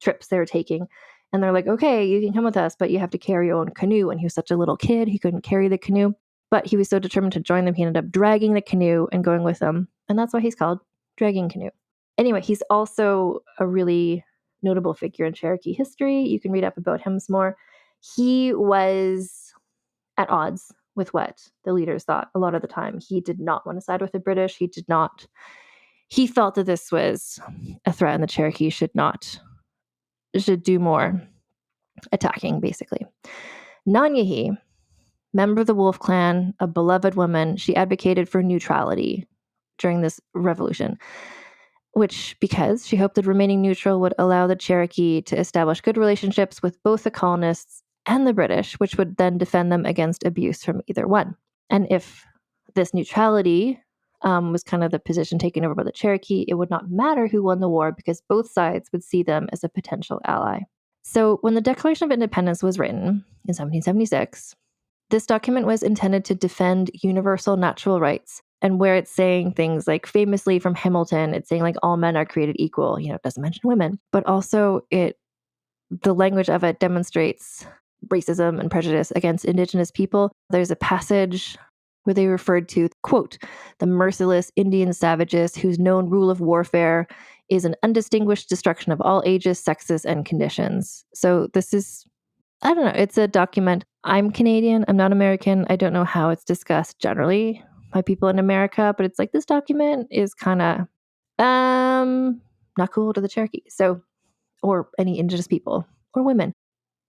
trips they were taking. And they're like, okay, you can come with us, but you have to carry your own canoe. And he was such a little kid, he couldn't carry the canoe. But he was so determined to join them, he ended up dragging the canoe and going with them. And that's why he's called Dragging Canoe. Anyway, he's also a really notable figure in Cherokee history. You can read up about him some more. He was at odds with what the leaders thought a lot of the time. He did not want to side with the British. He felt that this was a threat and the Cherokee should do more attacking, basically. Nanye'hi, member of the Wolf Clan, a beloved woman, she advocated for neutrality during this revolution, because she hoped that remaining neutral would allow the Cherokee to establish good relationships with both the colonists and the British, which would then defend them against abuse from either one. And if this neutrality was kind of the position taken over by the Cherokee, it would not matter who won the war because both sides would see them as a potential ally. So when the Declaration of Independence was written in 1776, this document was intended to defend universal natural rights. And where it's saying things like famously from Hamilton, it's saying like all men are created equal, it doesn't mention women, but also the language of it demonstrates racism and prejudice against Indigenous people. There's a passage where they referred to, quote, the merciless Indian savages whose known rule of warfare is an undistinguished destruction of all ages, sexes, and conditions. So this is, I don't know, it's a document. I'm Canadian, I'm not American. I don't know how it's discussed generally by people in America, but it's like this document is kind of not cool to the Cherokee. So, or any Indigenous people or women.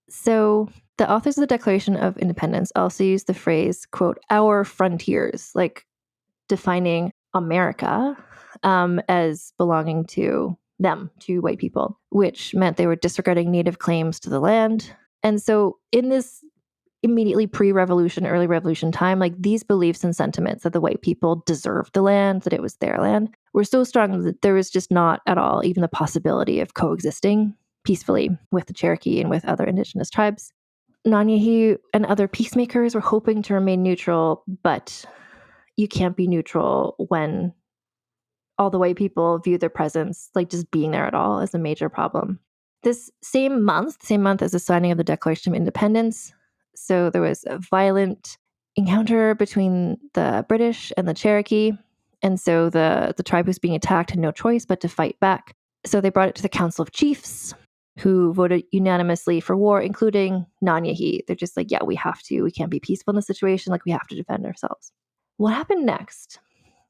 So the authors of the Declaration of Independence also use the phrase, quote, our frontiers, like defining America as belonging to them, to white people, which meant they were disregarding native claims to the land. And so in this immediately pre-revolution, early revolution time, like these beliefs and sentiments that the white people deserved the land, that it was their land, were so strong that there was just not at all even the possibility of coexisting peacefully with the Cherokee and with other Indigenous tribes. Nanye'hi and other peacemakers were hoping to remain neutral, but you can't be neutral when all the white people view their presence, like just being there at all, as a major problem. This same month as the signing of the Declaration of Independence, so there was a violent encounter between the British and the Cherokee, and so the tribe was being attacked had no choice but to fight back. So they brought it to the Council of Chiefs, who voted unanimously for war, including Nanye'hi. They're just like, yeah, we have to. We can't be peaceful in this situation. Like, we have to defend ourselves. What happened next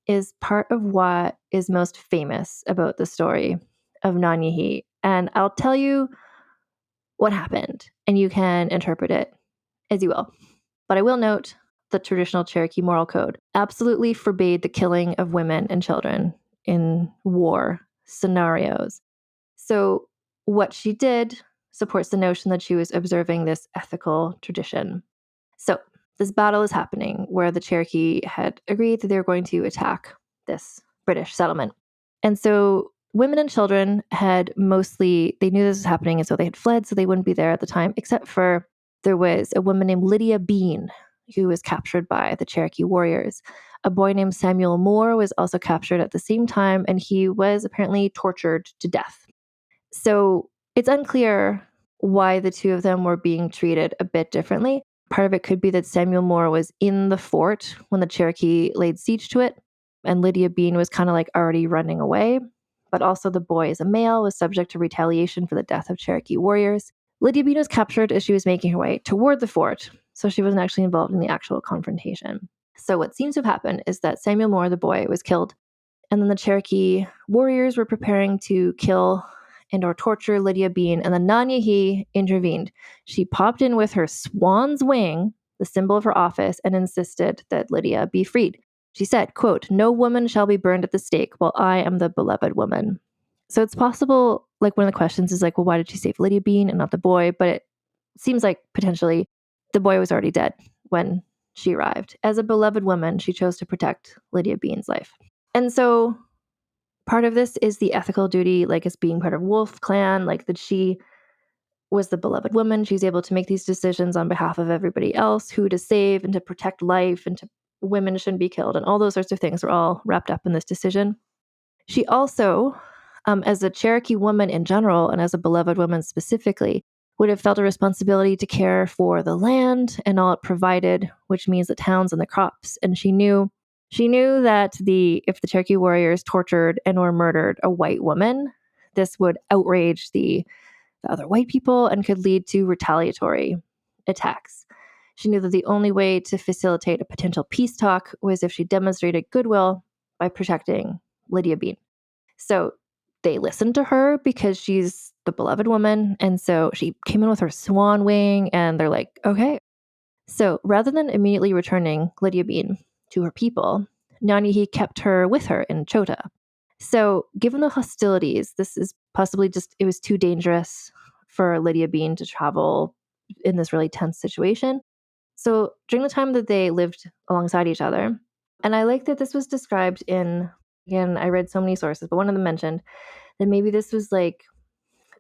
is part of what is most famous about the story of Nanye'hi. And I'll tell you what happened, and you can interpret it as you will. But I will note the traditional Cherokee moral code absolutely forbade the killing of women and children in war scenarios. So what she did supports the notion that she was observing this ethical tradition. So this battle is happening where the Cherokee had agreed that they were going to attack this British settlement. And so women and children had mostly, they knew this was happening, and so they had fled, so they wouldn't be there at the time, except for there was a woman named Lydia Bean who was captured by the Cherokee warriors. A boy named Samuel Moore was also captured at the same time, and he was apparently tortured to death. So it's unclear why the two of them were being treated a bit differently. Part of it could be that Samuel Moore was in the fort when the Cherokee laid siege to it, and Lydia Bean was kind of like already running away. But also the boy, as a male, was subject to retaliation for the death of Cherokee warriors. Lydia Bean was captured as she was making her way toward the fort, so she wasn't actually involved in the actual confrontation. So what seems to have happened is that Samuel Moore, the boy, was killed, and then the Cherokee warriors were preparing to kill and or torture Lydia Bean, and the Nanye'hi intervened. She popped in with her swan's wing, the symbol of her office, and insisted that Lydia be freed. She said, quote, "No woman shall be burned at the stake while I am the beloved woman." So it's possible, like one of the questions is like, well, why did she save Lydia Bean and not the boy? But it seems like potentially the boy was already dead when she arrived. As a beloved woman, she chose to protect Lydia Bean's life. And so part of this is the ethical duty, like as being part of Wolf Clan, like that she was the beloved woman. She's able to make these decisions on behalf of everybody else, who to save and to protect life and to women shouldn't be killed. And all those sorts of things are all wrapped up in this decision. She also, as a Cherokee woman in general, and as a beloved woman specifically, would have felt a responsibility to care for the land and all it provided, which means the towns and the crops. And she knew that if the Cherokee warriors tortured and or murdered a white woman, this would outrage the other white people and could lead to retaliatory attacks. She knew that the only way to facilitate a potential peace talk was if she demonstrated goodwill by protecting Lydia Bean. So they listened to her because she's the beloved woman. And so she came in with her swan wing and they're like, okay. So rather than immediately returning Lydia Bean to her people, Nanye'hi kept her with her in Chota. So given the hostilities, this is possibly it was too dangerous for Lydia Bean to travel in this really tense situation. So during the time that they lived alongside each other, and I like that this was described in, again, I read so many sources, but one of them mentioned that maybe this was like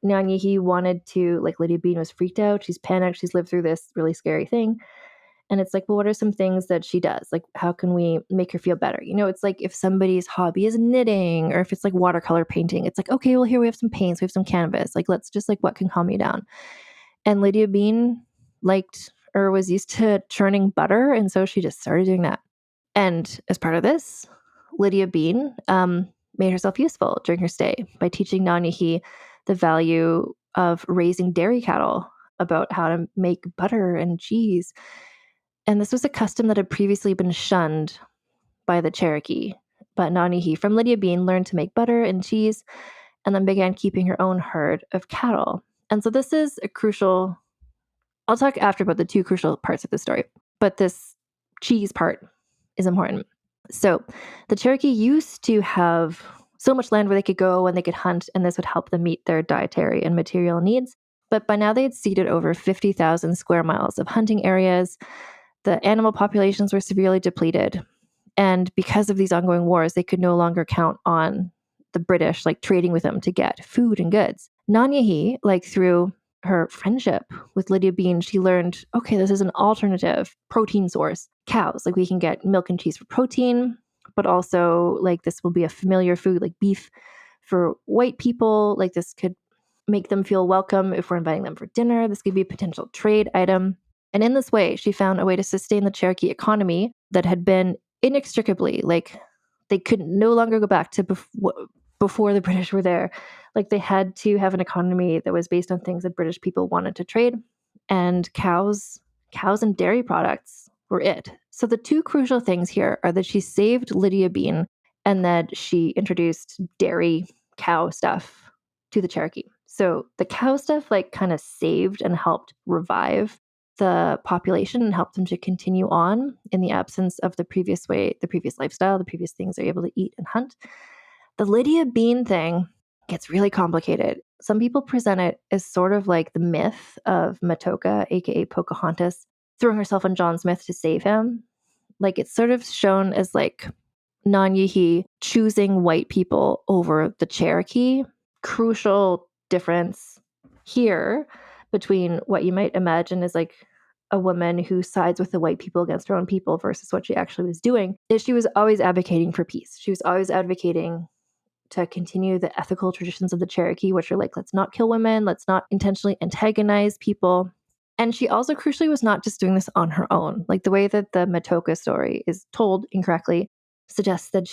Nanye'hi wanted to, like Lydia Bean was freaked out, she's panicked, she's lived through this really scary thing. And it's like, well, what are some things that she does? Like, how can we make her feel better? You know, it's like if somebody's hobby is knitting or if it's like watercolor painting, it's like, okay, well, here we have some paints, we have some canvas. Like, let's just like, what can calm you down? And Lydia Bean liked or was used to churning butter. And so she just started doing that. And as part of this, Lydia Bean made herself useful during her stay by teaching Nanye'hi the value of raising dairy cattle, about how to make butter and cheese. And this was a custom that had previously been shunned by the Cherokee. But Nanye'hi from Lydia Bean learned to make butter and cheese and then began keeping her own herd of cattle. And so this is a crucial, I'll talk after about the two crucial parts of the story, but this cheese part is important. So the Cherokee used to have so much land where they could go and they could hunt, and this would help them meet their dietary and material needs. But by now they had ceded over 50,000 square miles of hunting areas. The animal populations were severely depleted. And because of these ongoing wars, they could no longer count on the British like trading with them to get food and goods. Nanye'hi, like through her friendship with Lydia Bean, she learned, okay, this is an alternative protein source. Cows, like we can get milk and cheese for protein, but also like this will be a familiar food like beef for white people. Like this could make them feel welcome if we're inviting them for dinner. This could be a potential trade item. And in this way, she found a way to sustain the Cherokee economy that had been inextricably, like they could no longer go back to before the British were there. Like they had to have an economy that was based on things that British people wanted to trade. And cows and dairy products were it. So the two crucial things here are that she saved Lydia Bean and that she introduced dairy cow stuff to the Cherokee. So the cow stuff like kind of saved and helped revive the population and helped them to continue on in the absence of the previous lifestyle, the previous things they're able to eat and hunt. The Lydia Bean thing gets really complicated. Some people present it as sort of like the myth of Matoka, aka Pocahontas, throwing herself on John Smith to save him. Like it's sort of shown as like Nanye'hi choosing white people over the Cherokee. Crucial difference here between what you might imagine is like a woman who sides with the white people against her own people versus what she actually was doing is she was always advocating for peace. She was always advocating to continue the ethical traditions of the Cherokee, which are like, let's not kill women, let's not intentionally antagonize people. And she also crucially was not just doing this on her own. Like the way that the Matoka story is told incorrectly suggests that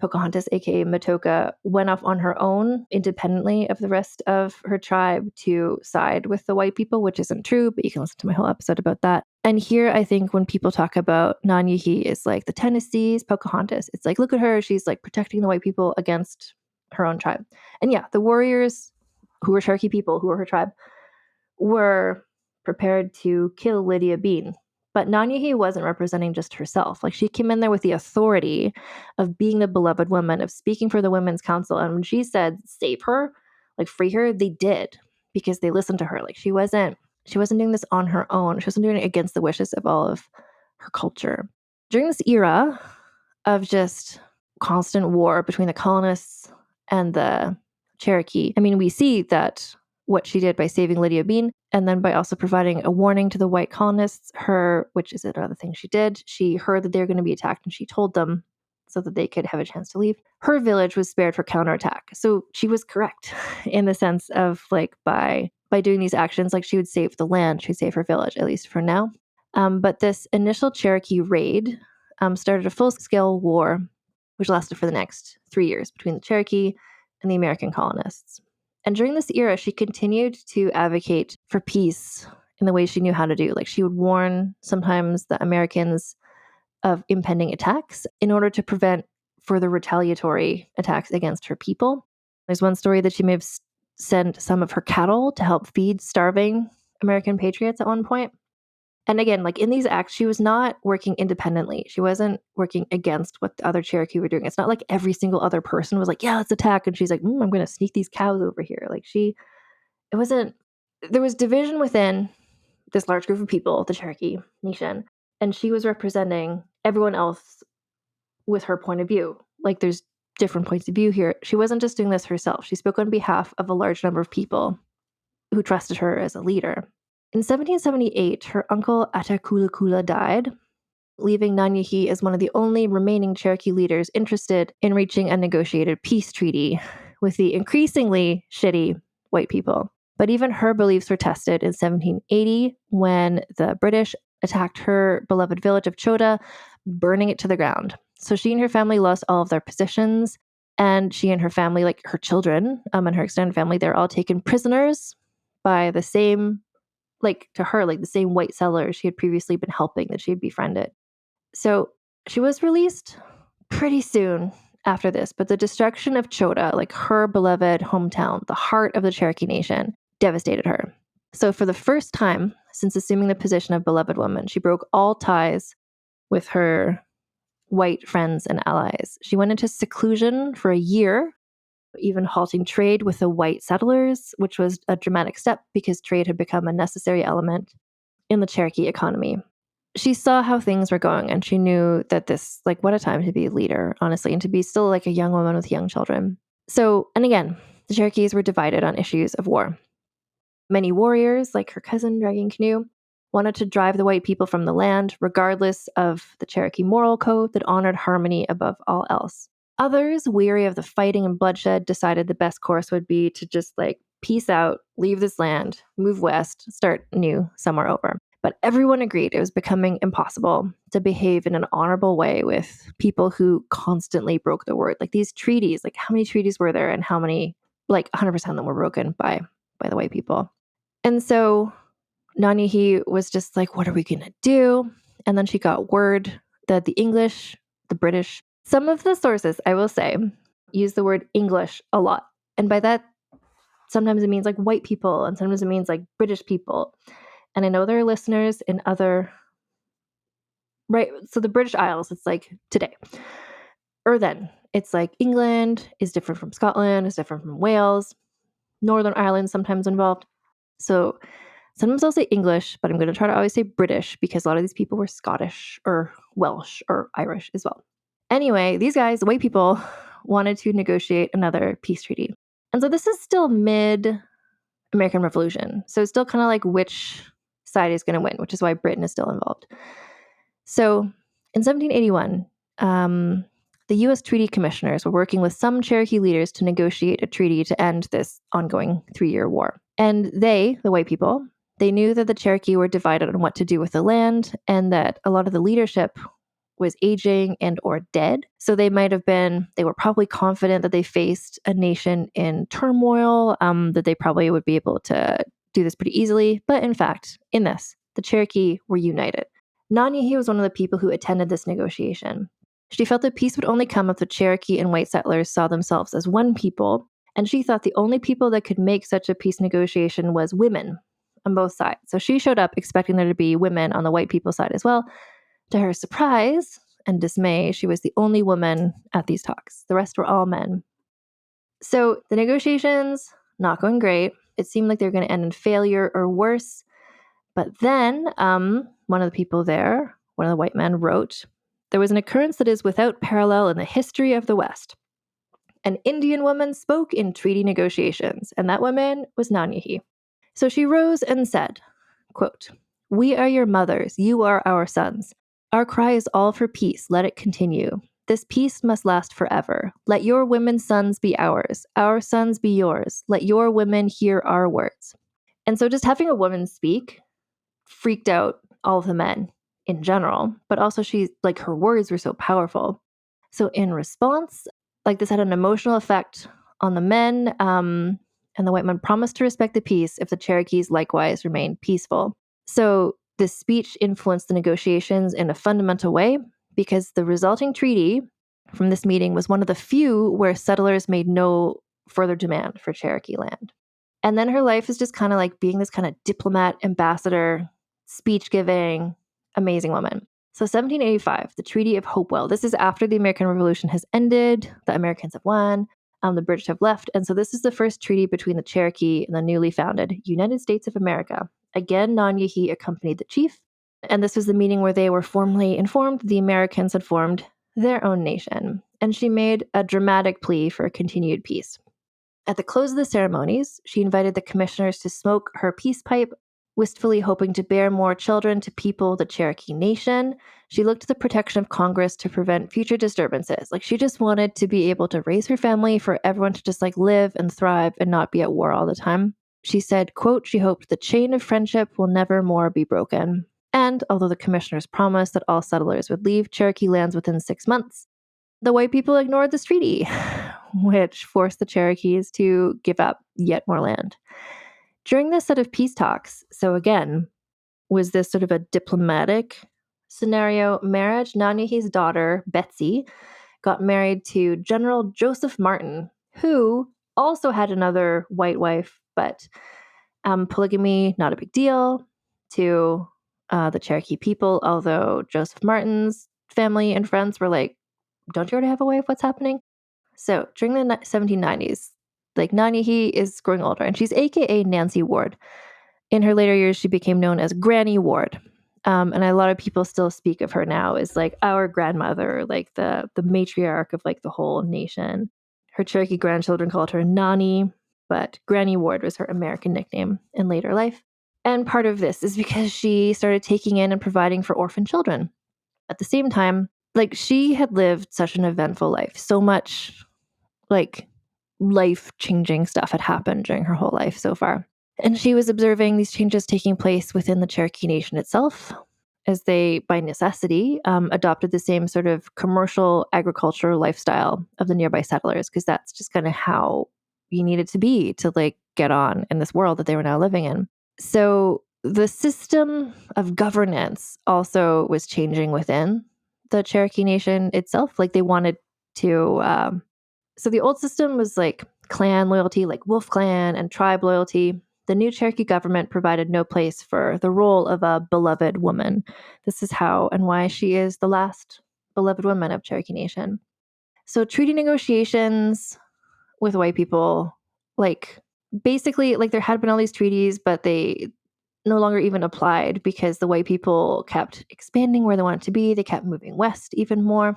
Pocahontas, aka Matoka, went off on her own independently of the rest of her tribe to side with the white people, which isn't true, but you can listen to my whole episode about that. And here, I think when people talk about Nanye'hi, it's like the Tennessee's Pocahontas. It's like, look at her. She's like protecting the white people against her own tribe. And yeah, the warriors who were Cherokee people, who were her tribe, were prepared to kill Lydia Bean. But Nanye'hi wasn't representing just herself. Like she came in there with the authority of being the beloved woman, of speaking for the Women's Council. And when she said, save her, like free her, they did because they listened to her. Like she wasn't doing this on her own. She wasn't doing it against the wishes of all of her culture. During this era of just constant war between the colonists and the Cherokee, I mean, we see that what she did by saving Lydia Bean and then by also providing a warning to the white colonists, which is another thing she did, she heard that they were going to be attacked and she told them so that they could have a chance to leave. Her village was spared for counterattack. So she was correct in the sense of like by doing these actions, like she would save the land, she would save her village, at least for now. But this initial Cherokee raid started a full-scale war, which lasted for the next 3 years between the Cherokee and the American colonists. And during this era, she continued to advocate for peace in the ways she knew how to do. Like she would warn sometimes the Americans of impending attacks in order to prevent further retaliatory attacks against her people. There's one story that she may have sent some of her cattle to help feed starving American patriots at one point. And again, like in these acts, she was not working independently. She wasn't working against what the other Cherokee were doing. It's not like every single other person was like, yeah, let's attack. And she's like, I'm going to sneak these cows over here. Like there was division within this large group of people, the Cherokee Nation. And she was representing everyone else with her point of view. Like there's different points of view here. She wasn't just doing this herself. She spoke on behalf of a large number of people who trusted her as a leader. In 1778, her uncle Atakulakula died, leaving Nanye'hi as one of the only remaining Cherokee leaders interested in reaching a negotiated peace treaty with the increasingly shitty white people. But even her beliefs were tested in 1780 when the British attacked her beloved village of Chota, burning it to the ground. So she and her family lost all of their positions, and she and her family, like her children and her extended family, they're all taken prisoners by the same, like to her, like the same white settlers she had previously been helping, that she had befriended. So she was released pretty soon after this, but the destruction of Chota, like her beloved hometown, the heart of the Cherokee Nation, devastated her. So for the first time since assuming the position of beloved woman, she broke all ties with her white friends and allies. She went into seclusion for a year, even halting trade with the white settlers, which was a dramatic step because trade had become a necessary element in the Cherokee economy. She saw how things were going and she knew that this, like, what a time to be a leader, honestly, and to be still like a young woman with young children. So, and again, the Cherokees were divided on issues of war. Many warriors, like her cousin Dragging Canoe, wanted to drive the white people from the land, regardless of the Cherokee moral code that honored harmony above all else. Others, weary of the fighting and bloodshed, decided the best course would be to just like peace out, leave this land, move west, start new somewhere over. But everyone agreed it was becoming impossible to behave in an honorable way with people who constantly broke the word. Like these treaties, like how many treaties were there and how many, like 100% of them were broken by the white people. And so Nanye'hi was just like, what are we going to do? And then she got word that the English, the British, some of the sources, I will say, use the word English a lot. And by that, sometimes it means like white people and sometimes it means like British people. And I know there are listeners in other, right? So the British Isles, it's like today. Or then, it's like England is different from Scotland, is different from Wales. Northern Ireland sometimes involved. So sometimes I'll say English, but I'm going to try to always say British because a lot of these people were Scottish or Welsh or Irish as well. Anyway, these guys, the white people, wanted to negotiate another peace treaty. And so this is still mid-American Revolution. So it's still kind of like which side is going to win, which is why Britain is still involved. So in 1781, the U.S. treaty commissioners were working with some Cherokee leaders to negotiate a treaty to end this ongoing 3-year war. And they, the white people, they knew that the Cherokee were divided on what to do with the land and that a lot of the leadership was aging and or dead. So they were probably confident that they faced a nation in turmoil, that they probably would be able to do this pretty easily. But in fact, in this, the Cherokee were united. Nanye'hi was one of the people who attended this negotiation. She felt that peace would only come if the Cherokee and white settlers saw themselves as one people, and she thought the only people that could make such a peace negotiation was women on both sides. So she showed up expecting there to be women on the white people's side as well. To her surprise and dismay, she was the only woman at these talks. The rest were all men. So the negotiations, not going great. It seemed like they were going to end in failure or worse. But then one of the people there, one of the white men, wrote, "There was an occurrence that is without parallel in the history of the West. An Indian woman spoke in treaty negotiations, and that woman was Nanye'hi. So she rose and said, quote, 'We are your mothers, you are our sons. Our cry is all for peace, let it continue. This peace must last forever. Let your women's sons be ours, our sons be yours. Let your women hear our words.'" And so just having a woman speak freaked out all of the men in general, but also her words were so powerful. So in response, this had an emotional effect on the men, and the white men promised to respect the peace if the Cherokees likewise remained peaceful. So this speech influenced the negotiations in a fundamental way because the resulting treaty from this meeting was one of the few where settlers made no further demand for Cherokee land. And then her life is just kind of like being this kind of diplomat, ambassador, speech-giving, amazing woman. So 1785, the Treaty of Hopewell. This is after the American Revolution has ended. The Americans have won. The British have left. And so this is the first treaty between the Cherokee and the newly founded United States of America. Again, Nanye'hi accompanied the chief. And this was the meeting where they were formally informed the Americans had formed their own nation. And she made a dramatic plea for continued peace. At the close of the ceremonies, she invited the commissioners to smoke her peace pipe, wistfully hoping to bear more children to people the Cherokee Nation. She looked to the protection of Congress to prevent future disturbances. She just wanted to be able to raise her family for everyone to just live and thrive and not be at war all the time. She said, quote, she hoped the chain of friendship will never more be broken. And although the commissioners promised that all settlers would leave Cherokee lands within 6 months, the white people ignored this treaty, which forced the Cherokees to give up yet more land. During this set of peace talks, so again, was this sort of a diplomatic scenario marriage. Nanye'hi's daughter, Betsy, got married to General Joseph Martin, who also had another white wife, but polygamy, not a big deal to the Cherokee people, although Joseph Martin's family and friends were like, don't you already have a wife? What's happening? So during the 1790s, Nanye'hi is growing older, and she's AKA Nancy Ward. In her later years, she became known as Granny Ward. And a lot of people still speak of her now as our grandmother, the matriarch of the whole nation. Her Cherokee grandchildren called her Nani, but Granny Ward was her American nickname in later life. And part of this is because she started taking in and providing for orphan children. At the same time, she had lived such an eventful life, so much life-changing stuff had happened during her whole life so far. And she was observing these changes taking place within the Cherokee Nation itself, as they, by necessity, adopted the same sort of commercial agricultural lifestyle of the nearby settlers, because that's just kind of how you needed to be to like get on in this world that they were now living in. So the system of governance also was changing within the Cherokee Nation itself. Like they wanted to, so the old system was like clan loyalty, like wolf clan and tribe loyalty. The new Cherokee government provided no place for the role of a beloved woman. This is how and why she is the last beloved woman of Cherokee Nation. So treaty negotiations with white people, like basically like there had been all these treaties, but they no longer even applied because the white people kept expanding where they wanted to be. They kept moving west even more.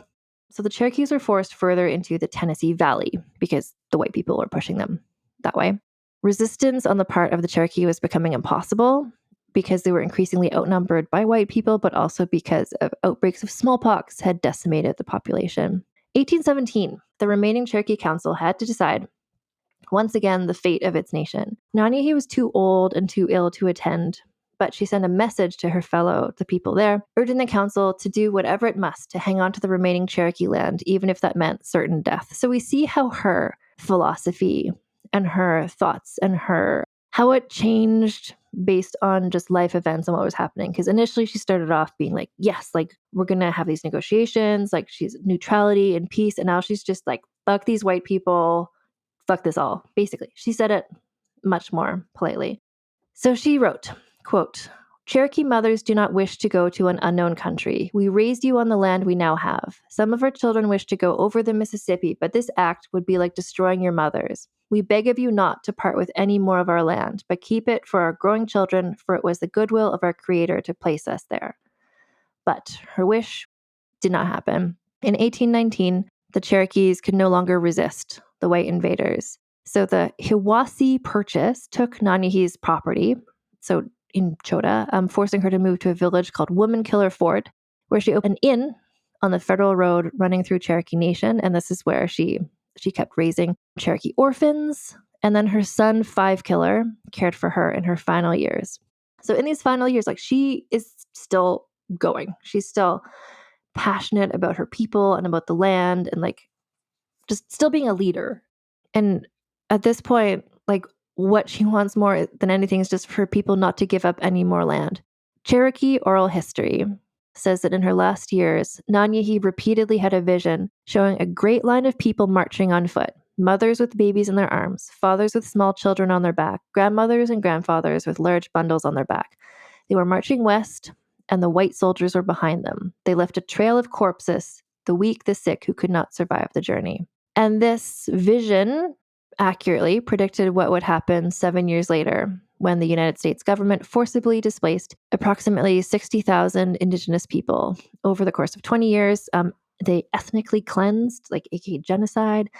So the Cherokees were forced further into the Tennessee Valley because the white people were pushing them that way. Resistance on the part of the Cherokee was becoming impossible because they were increasingly outnumbered by white people, but also because of outbreaks of smallpox had decimated the population. 1817, the remaining Cherokee Council had to decide, once again, the fate of its nation. Nanye'hi was too old and too ill to attend, but she sent a message to the people there, urging the council to do whatever it must to hang on to the remaining Cherokee land, even if that meant certain death. So we see how her philosophy and her thoughts and how it changed based on just life events and what was happening. Because initially she started off being like, yes, like we're going to have these negotiations, like she's neutrality and peace. And now she's just like, fuck these white people, fuck this all. Basically, she said it much more politely. So she wrote, quote, Cherokee mothers do not wish to go to an unknown country. We raised you on the land we now have. Some of our children wish to go over the Mississippi, but this act would be like destroying your mothers. We beg of you not to part with any more of our land, but keep it for our growing children, for it was the goodwill of our Creator to place us there. But her wish did not happen. In 1819, the Cherokees could no longer resist the white invaders. So the Hiwassee Purchase took Nanye'hi's property, so in Chota, forcing her to move to a village called Woman Killer Fort, where she opened an inn on the federal road running through Cherokee Nation. And this is where she kept raising Cherokee orphans. And then her son, Five Killer, cared for her in her final years. So in these final years, like she is still going. She's still passionate about her people and about the land and like just still being a leader. And at this point, like what she wants more than anything is just for people not to give up any more land. Cherokee oral history says that in her last years, Nanye'hi repeatedly had a vision showing a great line of people marching on foot, mothers with babies in their arms, fathers with small children on their back, grandmothers and grandfathers with large bundles on their back. They were marching west, and the white soldiers were behind them. They left a trail of corpses, the weak, the sick who could not survive the journey. And this vision accurately predicted what would happen 7 years later when the United States government forcibly displaced approximately 60,000 indigenous people. Over the course of 20 years, they ethnically cleansed, like aka genocide,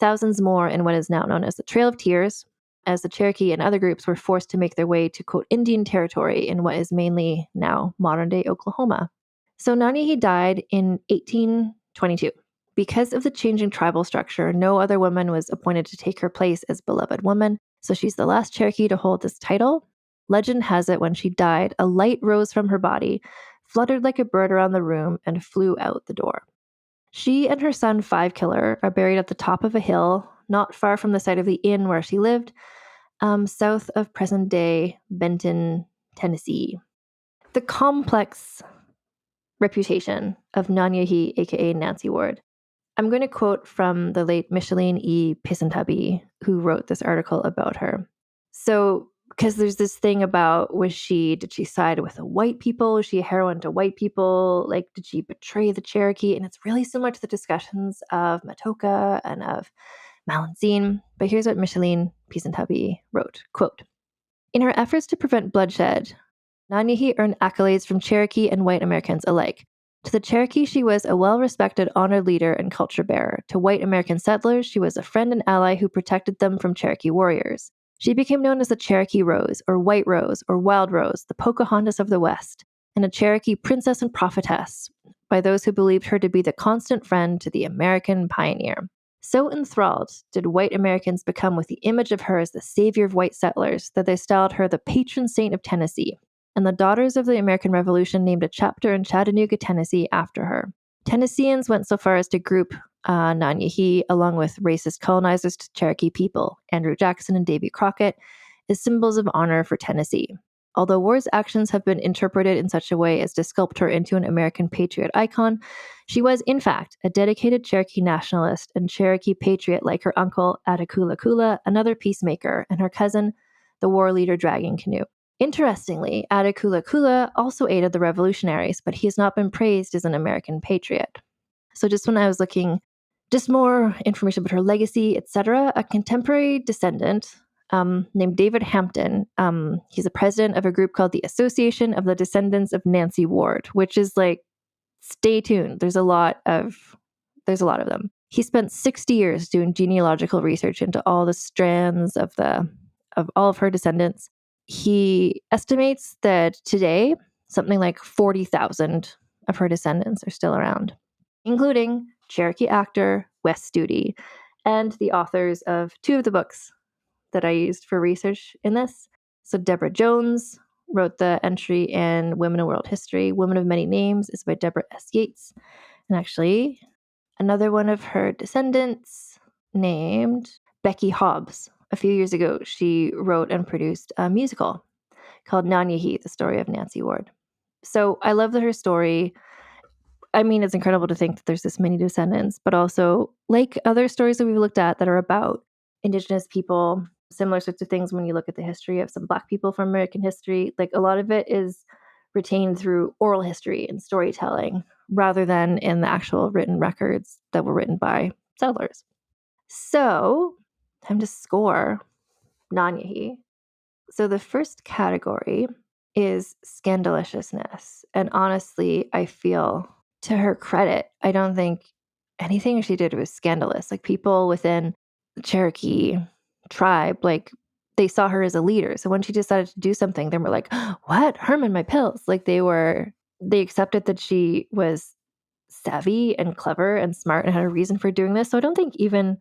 thousands more in what is now known as the Trail of Tears, as the Cherokee and other groups were forced to make their way to, quote, Indian territory in what is mainly now modern-day Oklahoma. So Nanye'hi died in 1822. Because of the changing tribal structure, no other woman was appointed to take her place as beloved woman, so she's the last Cherokee to hold this title. Legend has it when she died, a light rose from her body, fluttered like a bird around the room, and flew out the door. She and her son, Five Killer, are buried at the top of a hill, not far from the site of the inn where she lived, south of present-day Benton, Tennessee. The complex reputation of Nanye'hi, aka Nancy Ward. I'm going to quote from the late Micheline E. Pisantabi, who wrote this article about her. So, because there's this thing about, did she side with the white people? Was she a heroine to white people? Like, did she betray the Cherokee? And it's really similar to the discussions of Matoka and of Malancine. But here's what Micheline Pisantabi wrote, quote, in her efforts to prevent bloodshed, Nanye'hi earned accolades from Cherokee and white Americans alike. To the Cherokee, she was a well-respected, honored leader and culture bearer. To white American settlers, she was a friend and ally who protected them from Cherokee warriors. She became known as the Cherokee Rose, or White Rose, or Wild Rose, the Pocahontas of the West, and a Cherokee princess and prophetess by those who believed her to be the constant friend to the American pioneer. So enthralled did white Americans become with the image of her as the savior of white settlers that they styled her the patron saint of Tennessee, and the Daughters of the American Revolution named a chapter in Chattanooga, Tennessee after her. Tennesseans went so far as to group Nanye'hi, along with racist colonizers to Cherokee people, Andrew Jackson and Davy Crockett, as symbols of honor for Tennessee. Although Ward's actions have been interpreted in such a way as to sculpt her into an American patriot icon, she was, in fact, a dedicated Cherokee nationalist and Cherokee patriot like her uncle, Attakulla, another peacemaker, and her cousin, the war leader Dragging Canoe. Interestingly, Attakulla also aided the revolutionaries, but he has not been praised as an American patriot. So just when I was looking, just more information about her legacy, etc., a contemporary descendant named David Hampton, he's a president of a group called the Association of the Descendants of Nancy Ward, which is like, stay tuned. There's a lot of them. He spent 60 years doing genealogical research into all the strands of all of her descendants. He estimates that today, something like 40,000 of her descendants are still around, including Cherokee actor Wes Studi and the authors of 2 of the books that I used for research in this. So Deborah Jones wrote the entry in Women in World History. Women of Many Names is by Deborah S. Yates. And actually, another one of her descendants named Becky Hobbs. A few years ago, she wrote and produced a musical called Nanye'hi, the story of Nancy Ward. So I love her story. I mean, it's incredible to think that there's this many descendants, but also like other stories that we've looked at that are about Indigenous people, similar sorts of things when you look at the history of some Black people from American history, like a lot of it is retained through oral history and storytelling rather than in the actual written records that were written by settlers. So, time to score Nanye'hi. So the first category is scandaliciousness. And honestly, I feel, to her credit, I don't think anything she did was scandalous. Like people within the Cherokee tribe, like they saw her as a leader. So when she decided to do something, they were like, what? Herman, my pills. Like they accepted that she was savvy and clever and smart and had a reason for doing this. So I don't think even,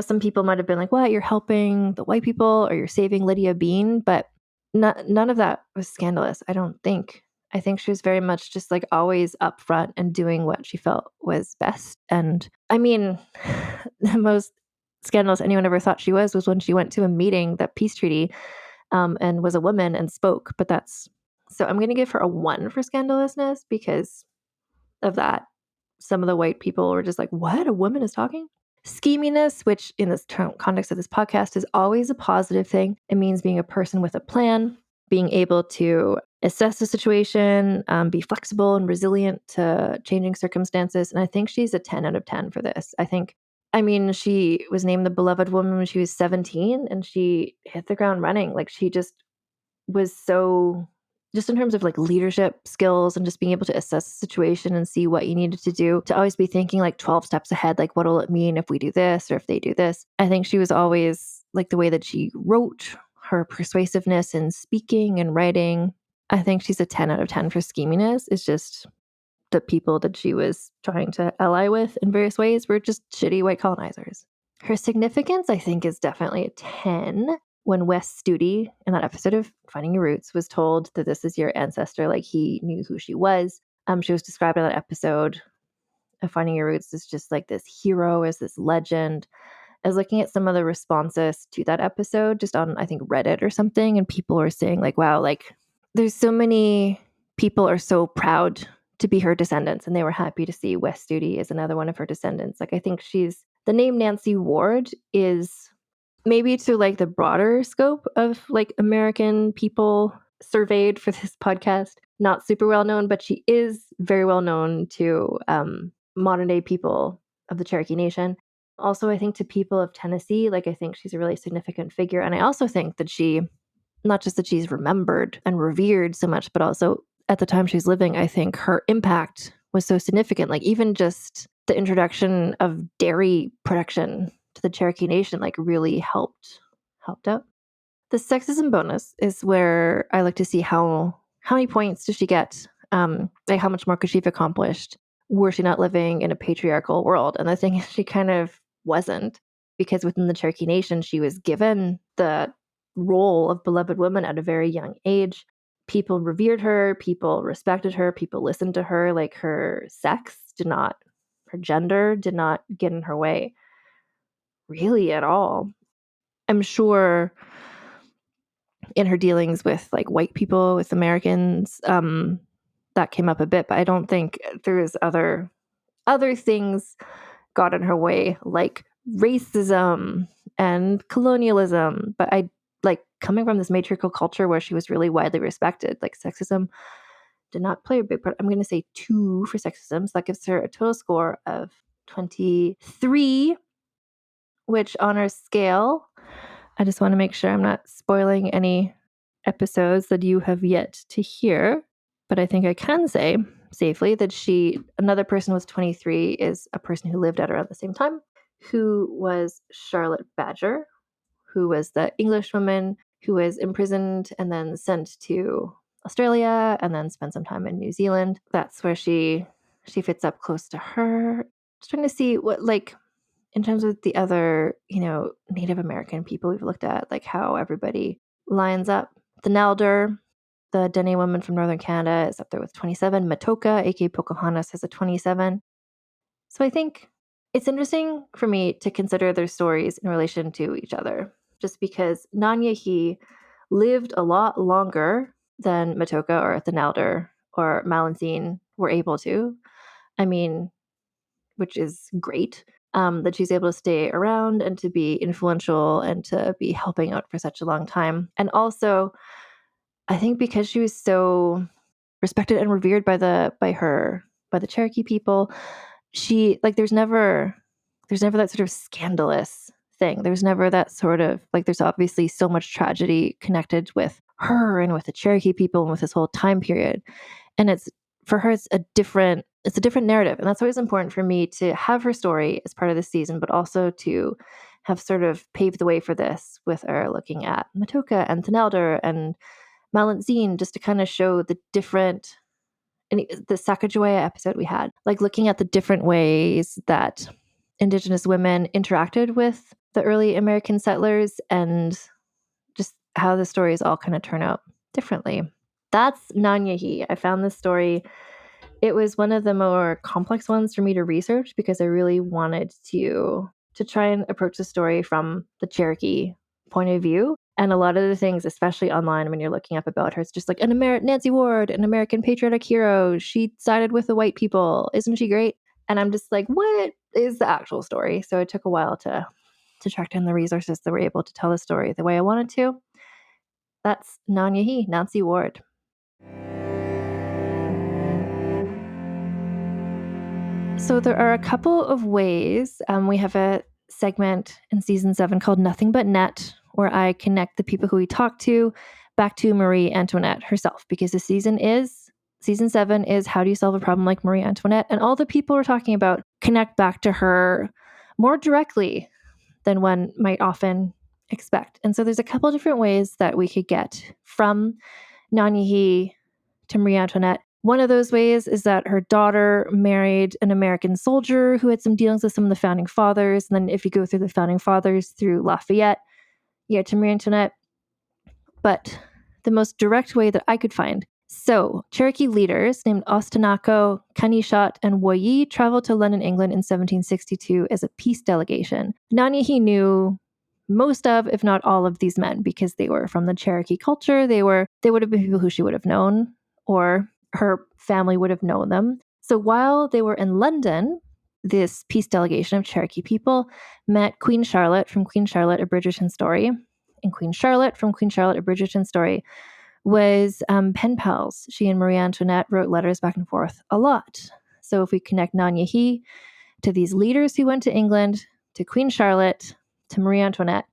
some people might have been like, what, you're helping the white people or you're saving Lydia Bean, but none of that was scandalous, I don't think. I think she was very much just like always upfront and doing what she felt was best. And I mean, the most scandalous anyone ever thought she was when she went to a meeting, that peace treaty, and was a woman and spoke. But so I'm going to give her a 1 for scandalousness because of that. Some of the white people were just like, what? A woman is talking? Scheminess, which in this context of this podcast is always a positive thing. It means being a person with a plan, being able to assess the situation, be flexible and resilient to changing circumstances. And I think she's a 10 out of 10 for this. She was named the beloved woman when she was 17 and she hit the ground running. Like she just was so, just in terms of like leadership skills and just being able to assess the situation and see what you needed to do, to always be thinking like 12 steps ahead, like what will it mean if we do this or if they do this. I think she was always like the way that she wrote, her persuasiveness in speaking and writing. I think she's a 10 out of 10 for scheminess. It's just the people that she was trying to ally with in various ways were just shitty white colonizers. Her significance, I think, is definitely a 10. When Wes Studi, in that episode of Finding Your Roots, was told that this is your ancestor, like he knew who she was. She was described in that episode of Finding Your Roots as just like this hero, as this legend. I was looking at some of the responses to that episode just on, I think, Reddit or something, and people were saying like, wow, like there's so many people are so proud to be her descendants, and they were happy to see Wes Studi as another one of her descendants. Like I think the name Nancy Ward is maybe to like the broader scope of like American people surveyed for this podcast, not super well known, but she is very well known to modern day people of the Cherokee Nation. Also, I think to people of Tennessee, like I think she's a really significant figure. And I also think that not just that she's remembered and revered so much, but also at the time she's living, I think her impact was so significant. Like even just the introduction of dairy production to the Cherokee Nation like really helped out. The sexism bonus is where I like to see how many points does she get? Like how much more could she have accomplished were she not living in a patriarchal world? And I think she kind of wasn't, because within the Cherokee Nation, she was given the role of beloved woman at a very young age. People revered her, people respected her, people listened to her. Like, her her gender did not get in her way really at all. I'm sure in her dealings with like white people, with Americans, that came up a bit, but I don't think there's other things got in her way, like racism and colonialism. But I like coming from this matriarchal culture where she was really widely respected, like sexism did not play a big part. I'm going to say 2 for sexism. So that gives her a total score of 23, which on our scale, I just want to make sure I'm not spoiling any episodes that you have yet to hear. But I think I can say safely that another person with 23 is a person who lived at around the same time, who was Charlotte Badger, who was the English woman who was imprisoned and then sent to Australia and then spent some time in New Zealand. That's where she fits up close to her. Just trying to see what, like, in terms of the other, Native American people we've looked at, like how everybody lines up. The Nalder, the Dene woman from Northern Canada, is up there with 27. Matoka, aka Pocahontas, has a 27. So I think it's interesting for me to consider their stories in relation to each other, just because Nanye'hi lived a lot longer than Matoka or Thenalder or Malancine were able to. I mean, which is great, that she's able to stay around and to be influential and to be helping out for such a long time. And also, I think because she was so respected and revered by the Cherokee people, there's never that sort of scandalous thing. There's never that sort of, like, there's obviously so much tragedy connected with her and with the Cherokee people and with this whole time period. And for her, it's a different narrative. And that's always important for me to have her story as part of the season, but also to have sort of paved the way for this with our looking at Matoka and Thenelder and Malancine, just to kind of show the different, and the Sacagawea episode we had, like looking at the different ways that Indigenous women interacted with the early American settlers and just how the stories all kind of turn out differently. That's Nanye'hi. I found this story. It was one of the more complex ones for me to research because I really wanted to try and approach the story from the Cherokee point of view. And a lot of the things, especially online when you're looking up about her, it's just like Nancy Ward, an American patriotic hero. She sided with the white people. Isn't she great? And I'm just like, what is the actual story? So it took a while to track down the resources that were able to tell the story the way I wanted to. That's Nanye'hi, Nancy Ward. So there are a couple of ways. We have a segment in season 7 called Nothing But Net, where I connect the people who we talked to back to Marie Antoinette herself, because the season 7 is how do you solve a problem like Marie Antoinette? And all the people we're talking about connect back to her more directly than one might often expect. And so there's a couple of different ways that we could get from Nanye'hi to Marie Antoinette. One of those ways is that her daughter married an American soldier who had some dealings with some of the founding fathers. And then if you go through the founding fathers through Lafayette, you get to Marie Antoinette. But the most direct way that I could find, so Cherokee leaders named Ostenaco, Kanishat, and Woyi traveled to London, England in 1762 as a peace delegation. Nanye'hi knew most of, if not all of these men, because they were from the Cherokee culture. They would have been people who she would have known, or her family would have known them. So while they were in London, this peace delegation of Cherokee people met Queen Charlotte from Queen Charlotte, A Bridgerton Story. And Queen Charlotte from Queen Charlotte, A Bridgerton Story was pen pals. She and Marie Antoinette wrote letters back and forth a lot. So if we connect Nanye'hi to these leaders who went to England, to Queen Charlotte, to Marie Antoinette,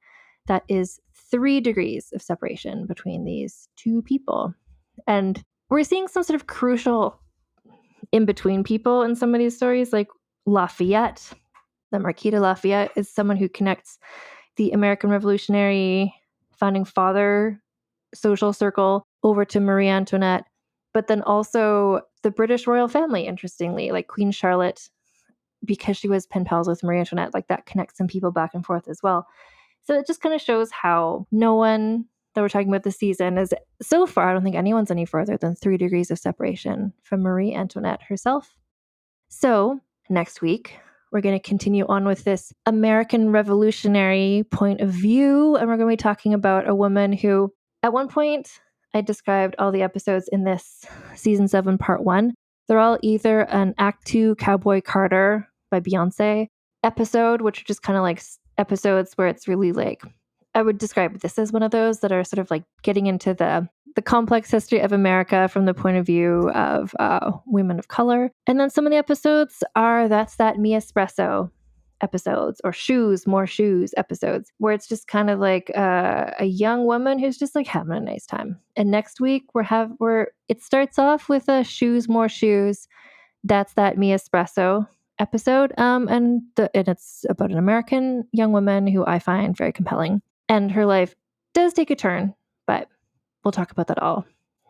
that is 3 degrees of separation between these two people. And we're seeing some sort of crucial in-between people in some of these stories, like Lafayette. The Marquis de Lafayette is someone who connects the American Revolutionary founding father social circle over to Marie Antoinette, but then also the British royal family, interestingly, like Queen Charlotte because she was pen pals with Marie Antoinette, like that connects some people back and forth as well. So it just kind of shows how no one that we're talking about this season is, so far, I don't think anyone's any further than 3 degrees of separation from Marie Antoinette herself. So next week, we're going to continue on with this American revolutionary point of view. And we're going to be talking about a woman who, at one point, I described all the episodes in this season 7, part 1. They're all either an Act 2 Cowboy Carter by Beyonce episode, which are just kind of like episodes where it's really like, I would describe this as one of those that are sort of like getting into the complex history of America from the point of view of women of color. And then some of the episodes are That's That Me Espresso episodes, or More Shoes episodes, where it's just kind of like a young woman who's just like having a nice time. And next week it starts off with a More Shoes, That's That Me Espresso episode, and it's about an American young woman who I find very compelling, and her life does take a turn, but we'll talk about that all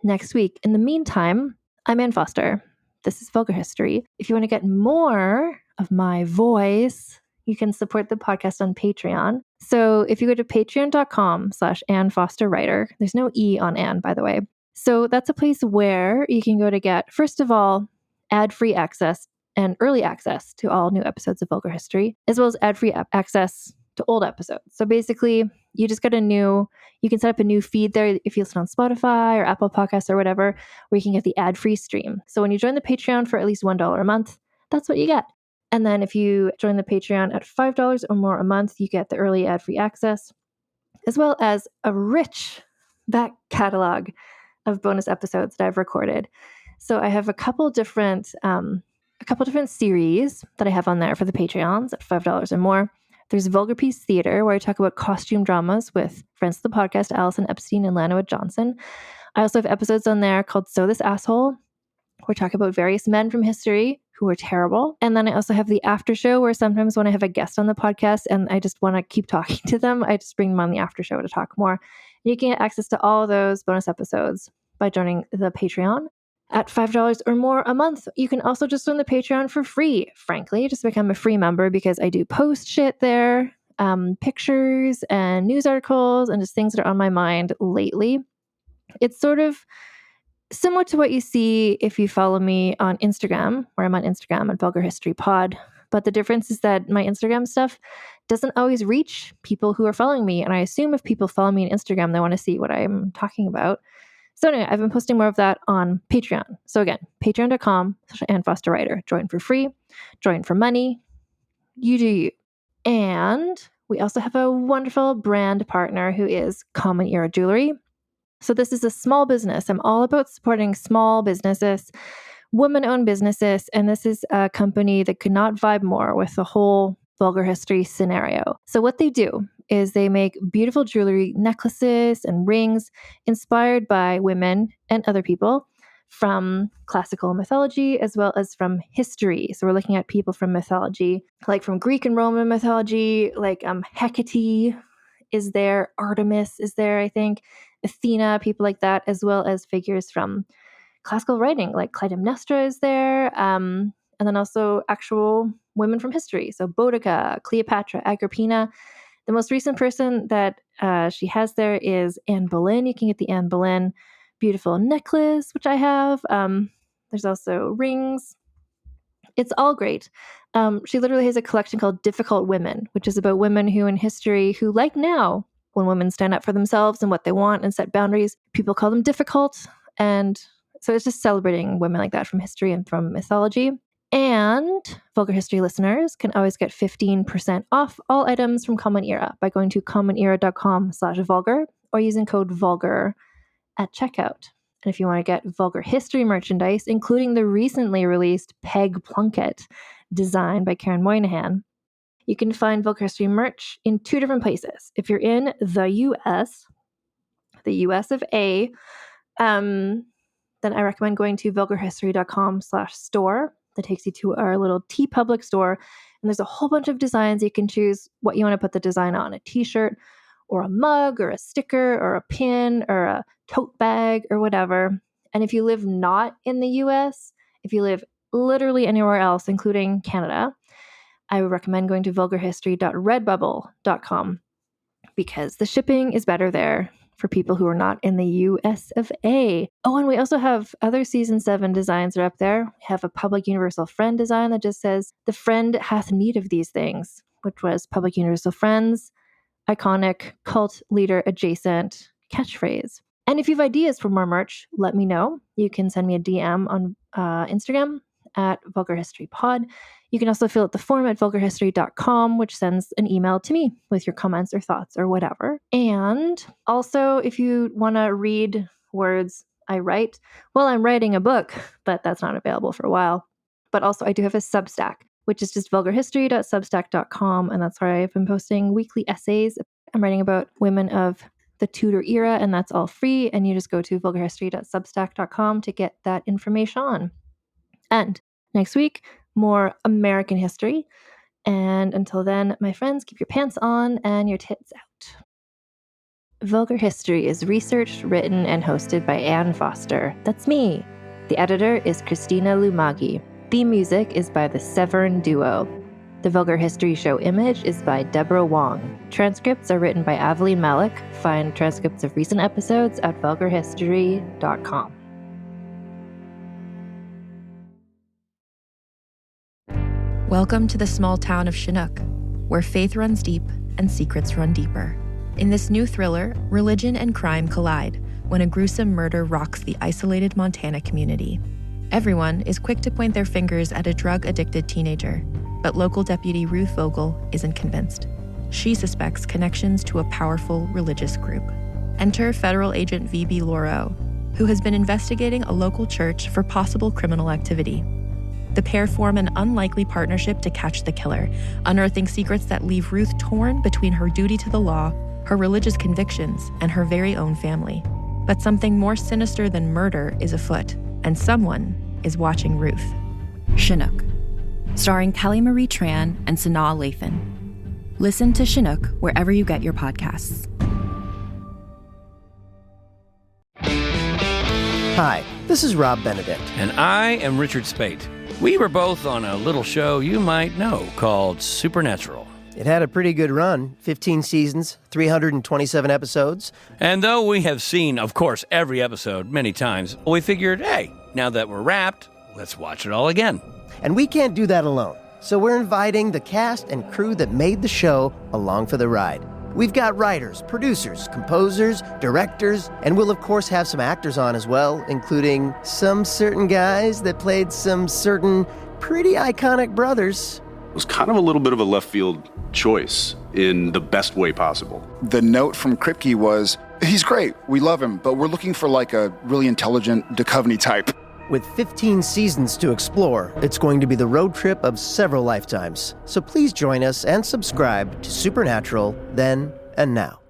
next week. In the meantime, I'm Ann Foster. This is Vulgar History. If you want to get more of my voice, you can support the podcast on Patreon. So if you go to patreon.com/AnnFosterWriter, there's no E on Ann, by the way. So that's a place where you can go to get, first of all, ad-free access and early access to all new episodes of Vulgar History, as well as ad-free access to old episodes. So basically, you just get you can set up a new feed there if you listen on Spotify or Apple Podcasts or whatever, where you can get the ad-free stream. So when you join the Patreon for at least $1 a month, that's what you get. And then if you join the Patreon at $5 or more a month, you get the early ad-free access, as well as a rich back catalog of bonus episodes that I've recorded. So I have a couple different series that I have on there for the Patreons at $5 or more. There's Vulgar Piece Theater, where I talk about costume dramas with friends of the podcast, Allison Epstein and Lana Johnson. I also have episodes on there called So This Asshole, where I talk about various men from history who are terrible. And then I also have the after show, where sometimes when I have a guest on the podcast and I just want to keep talking to them, I just bring them on the after show to talk more. And you can get access to all of those bonus episodes by joining the Patreon at $5 or more a month. You can also just join the Patreon for free, frankly. Just become a free member, because I do post shit there, pictures and news articles and just things that are on my mind lately. It's sort of similar to what you see if you follow me on Instagram, where I'm on Instagram at Vulgar History Pod. But the difference is that my Instagram stuff doesn't always reach people who are following me. And I assume if people follow me on Instagram, they want to see what I'm talking about. So anyway, I've been posting more of that on Patreon. So again, patreon.com/AnnFosterWriter. Join for free, join for money. You do you. And we also have a wonderful brand partner who is Common Era Jewelry. So this is a small business. I'm all about supporting small businesses, women-owned businesses, and this is a company that could not vibe more with the whole Vulgar History scenario. So what they do is they make beautiful jewelry, necklaces and rings inspired by women and other people from classical mythology as well as from history. So we're looking at people from mythology, like from Greek and Roman mythology, like Hecate is there, Artemis is there, I think, Athena, people like that, as well as figures from classical writing, like Clytemnestra is there, and then also actual women from history. So Boudica, Cleopatra, Agrippina. The most recent person that she has there is Anne Boleyn. You can get the Anne Boleyn beautiful necklace, which I have. There's also rings. It's all great. She literally has a collection called Difficult Women, which is about women who in history, who like now, when women stand up for themselves and what they want and set boundaries, people call them difficult. And so it's just celebrating women like that from history and from mythology. And Vulgar History listeners can always get 15% off all items from Common Era by going to commonera.com/vulgar or using code VULGAR at checkout. And if you want to get Vulgar History merchandise, including the recently released Peg Plunkett designed by Karen Moynihan, you can find Vulgar History merch in 2 different places. If you're in the US of A, then I recommend going to vulgarhistory.com/store. That takes you to our little TeePublic store. And there's a whole bunch of designs. You can choose what you want to put the design on, a t-shirt or a mug or a sticker or a pin or a tote bag or whatever. And if you live not in the US, if you live literally anywhere else, including Canada, I would recommend going to vulgarhistory.redbubble.com because the shipping is better there for people who are not in the US of A. Oh, and we also have other season 7 designs that are up there. We have a Public Universal Friend design that just says, "The friend hath need of these things," which was Public Universal Friend's iconic cult leader adjacent catchphrase. And if you have ideas for more merch, let me know. You can send me a DM on Instagram at vulgarhistorypod. You can also fill out the form at vulgarhistory.com, which sends an email to me with your comments or thoughts or whatever. And also, if you want to read words I write, well, I'm writing a book, but that's not available for a while. But also, I do have a Substack, which is just vulgarhistory.substack.com, and that's where I've been posting weekly essays. I'm writing about women of the Tudor era, and that's all free, and you just go to vulgarhistory.substack.com to get that information on. And next week, more American history. And until then, my friends, keep your pants on and your tits out. Vulgar History is researched, written, and hosted by Ann Foster. That's me. The editor is Christina Lumagi. Theme music is by the Severn Duo. The Vulgar History Show image is by Deborah Wong. Transcripts are written by Aveline Malik. Find transcripts of recent episodes at vulgarhistory.com. Welcome to the small town of Chinook, where faith runs deep and secrets run deeper. In this new thriller, religion and crime collide when a gruesome murder rocks the isolated Montana community. Everyone is quick to point their fingers at a drug-addicted teenager, but local deputy Ruth Vogel isn't convinced. She suspects connections to a powerful religious group. Enter federal agent V.B. Laureau, who has been investigating a local church for possible criminal activity. The pair form an unlikely partnership to catch the killer, unearthing secrets that leave Ruth torn between her duty to the law, her religious convictions, and her very own family. But something more sinister than murder is afoot, and someone is watching Ruth. Chinook, starring Kelly Marie Tran and Sanaa Lathan. Listen to Chinook wherever you get your podcasts. Hi, this is Rob Benedict. And I am Richard Spate. We were both on a little show you might know called Supernatural. It had a pretty good run, 15 seasons, 327 episodes. And though we have seen, of course, every episode many times, we figured, hey, now that we're wrapped, let's watch it all again. And we can't do that alone, so we're inviting the cast and crew that made the show along for the ride. We've got writers, producers, composers, directors, and we'll of course have some actors on as well, including some certain guys that played some certain pretty iconic brothers. It was kind of a little bit of a left field choice in the best way possible. The note from Kripke was, he's great, we love him, but we're looking for like a really intelligent Duchovny type. With 15 seasons to explore, it's going to be the road trip of several lifetimes. So please join us and subscribe to Supernatural then and now.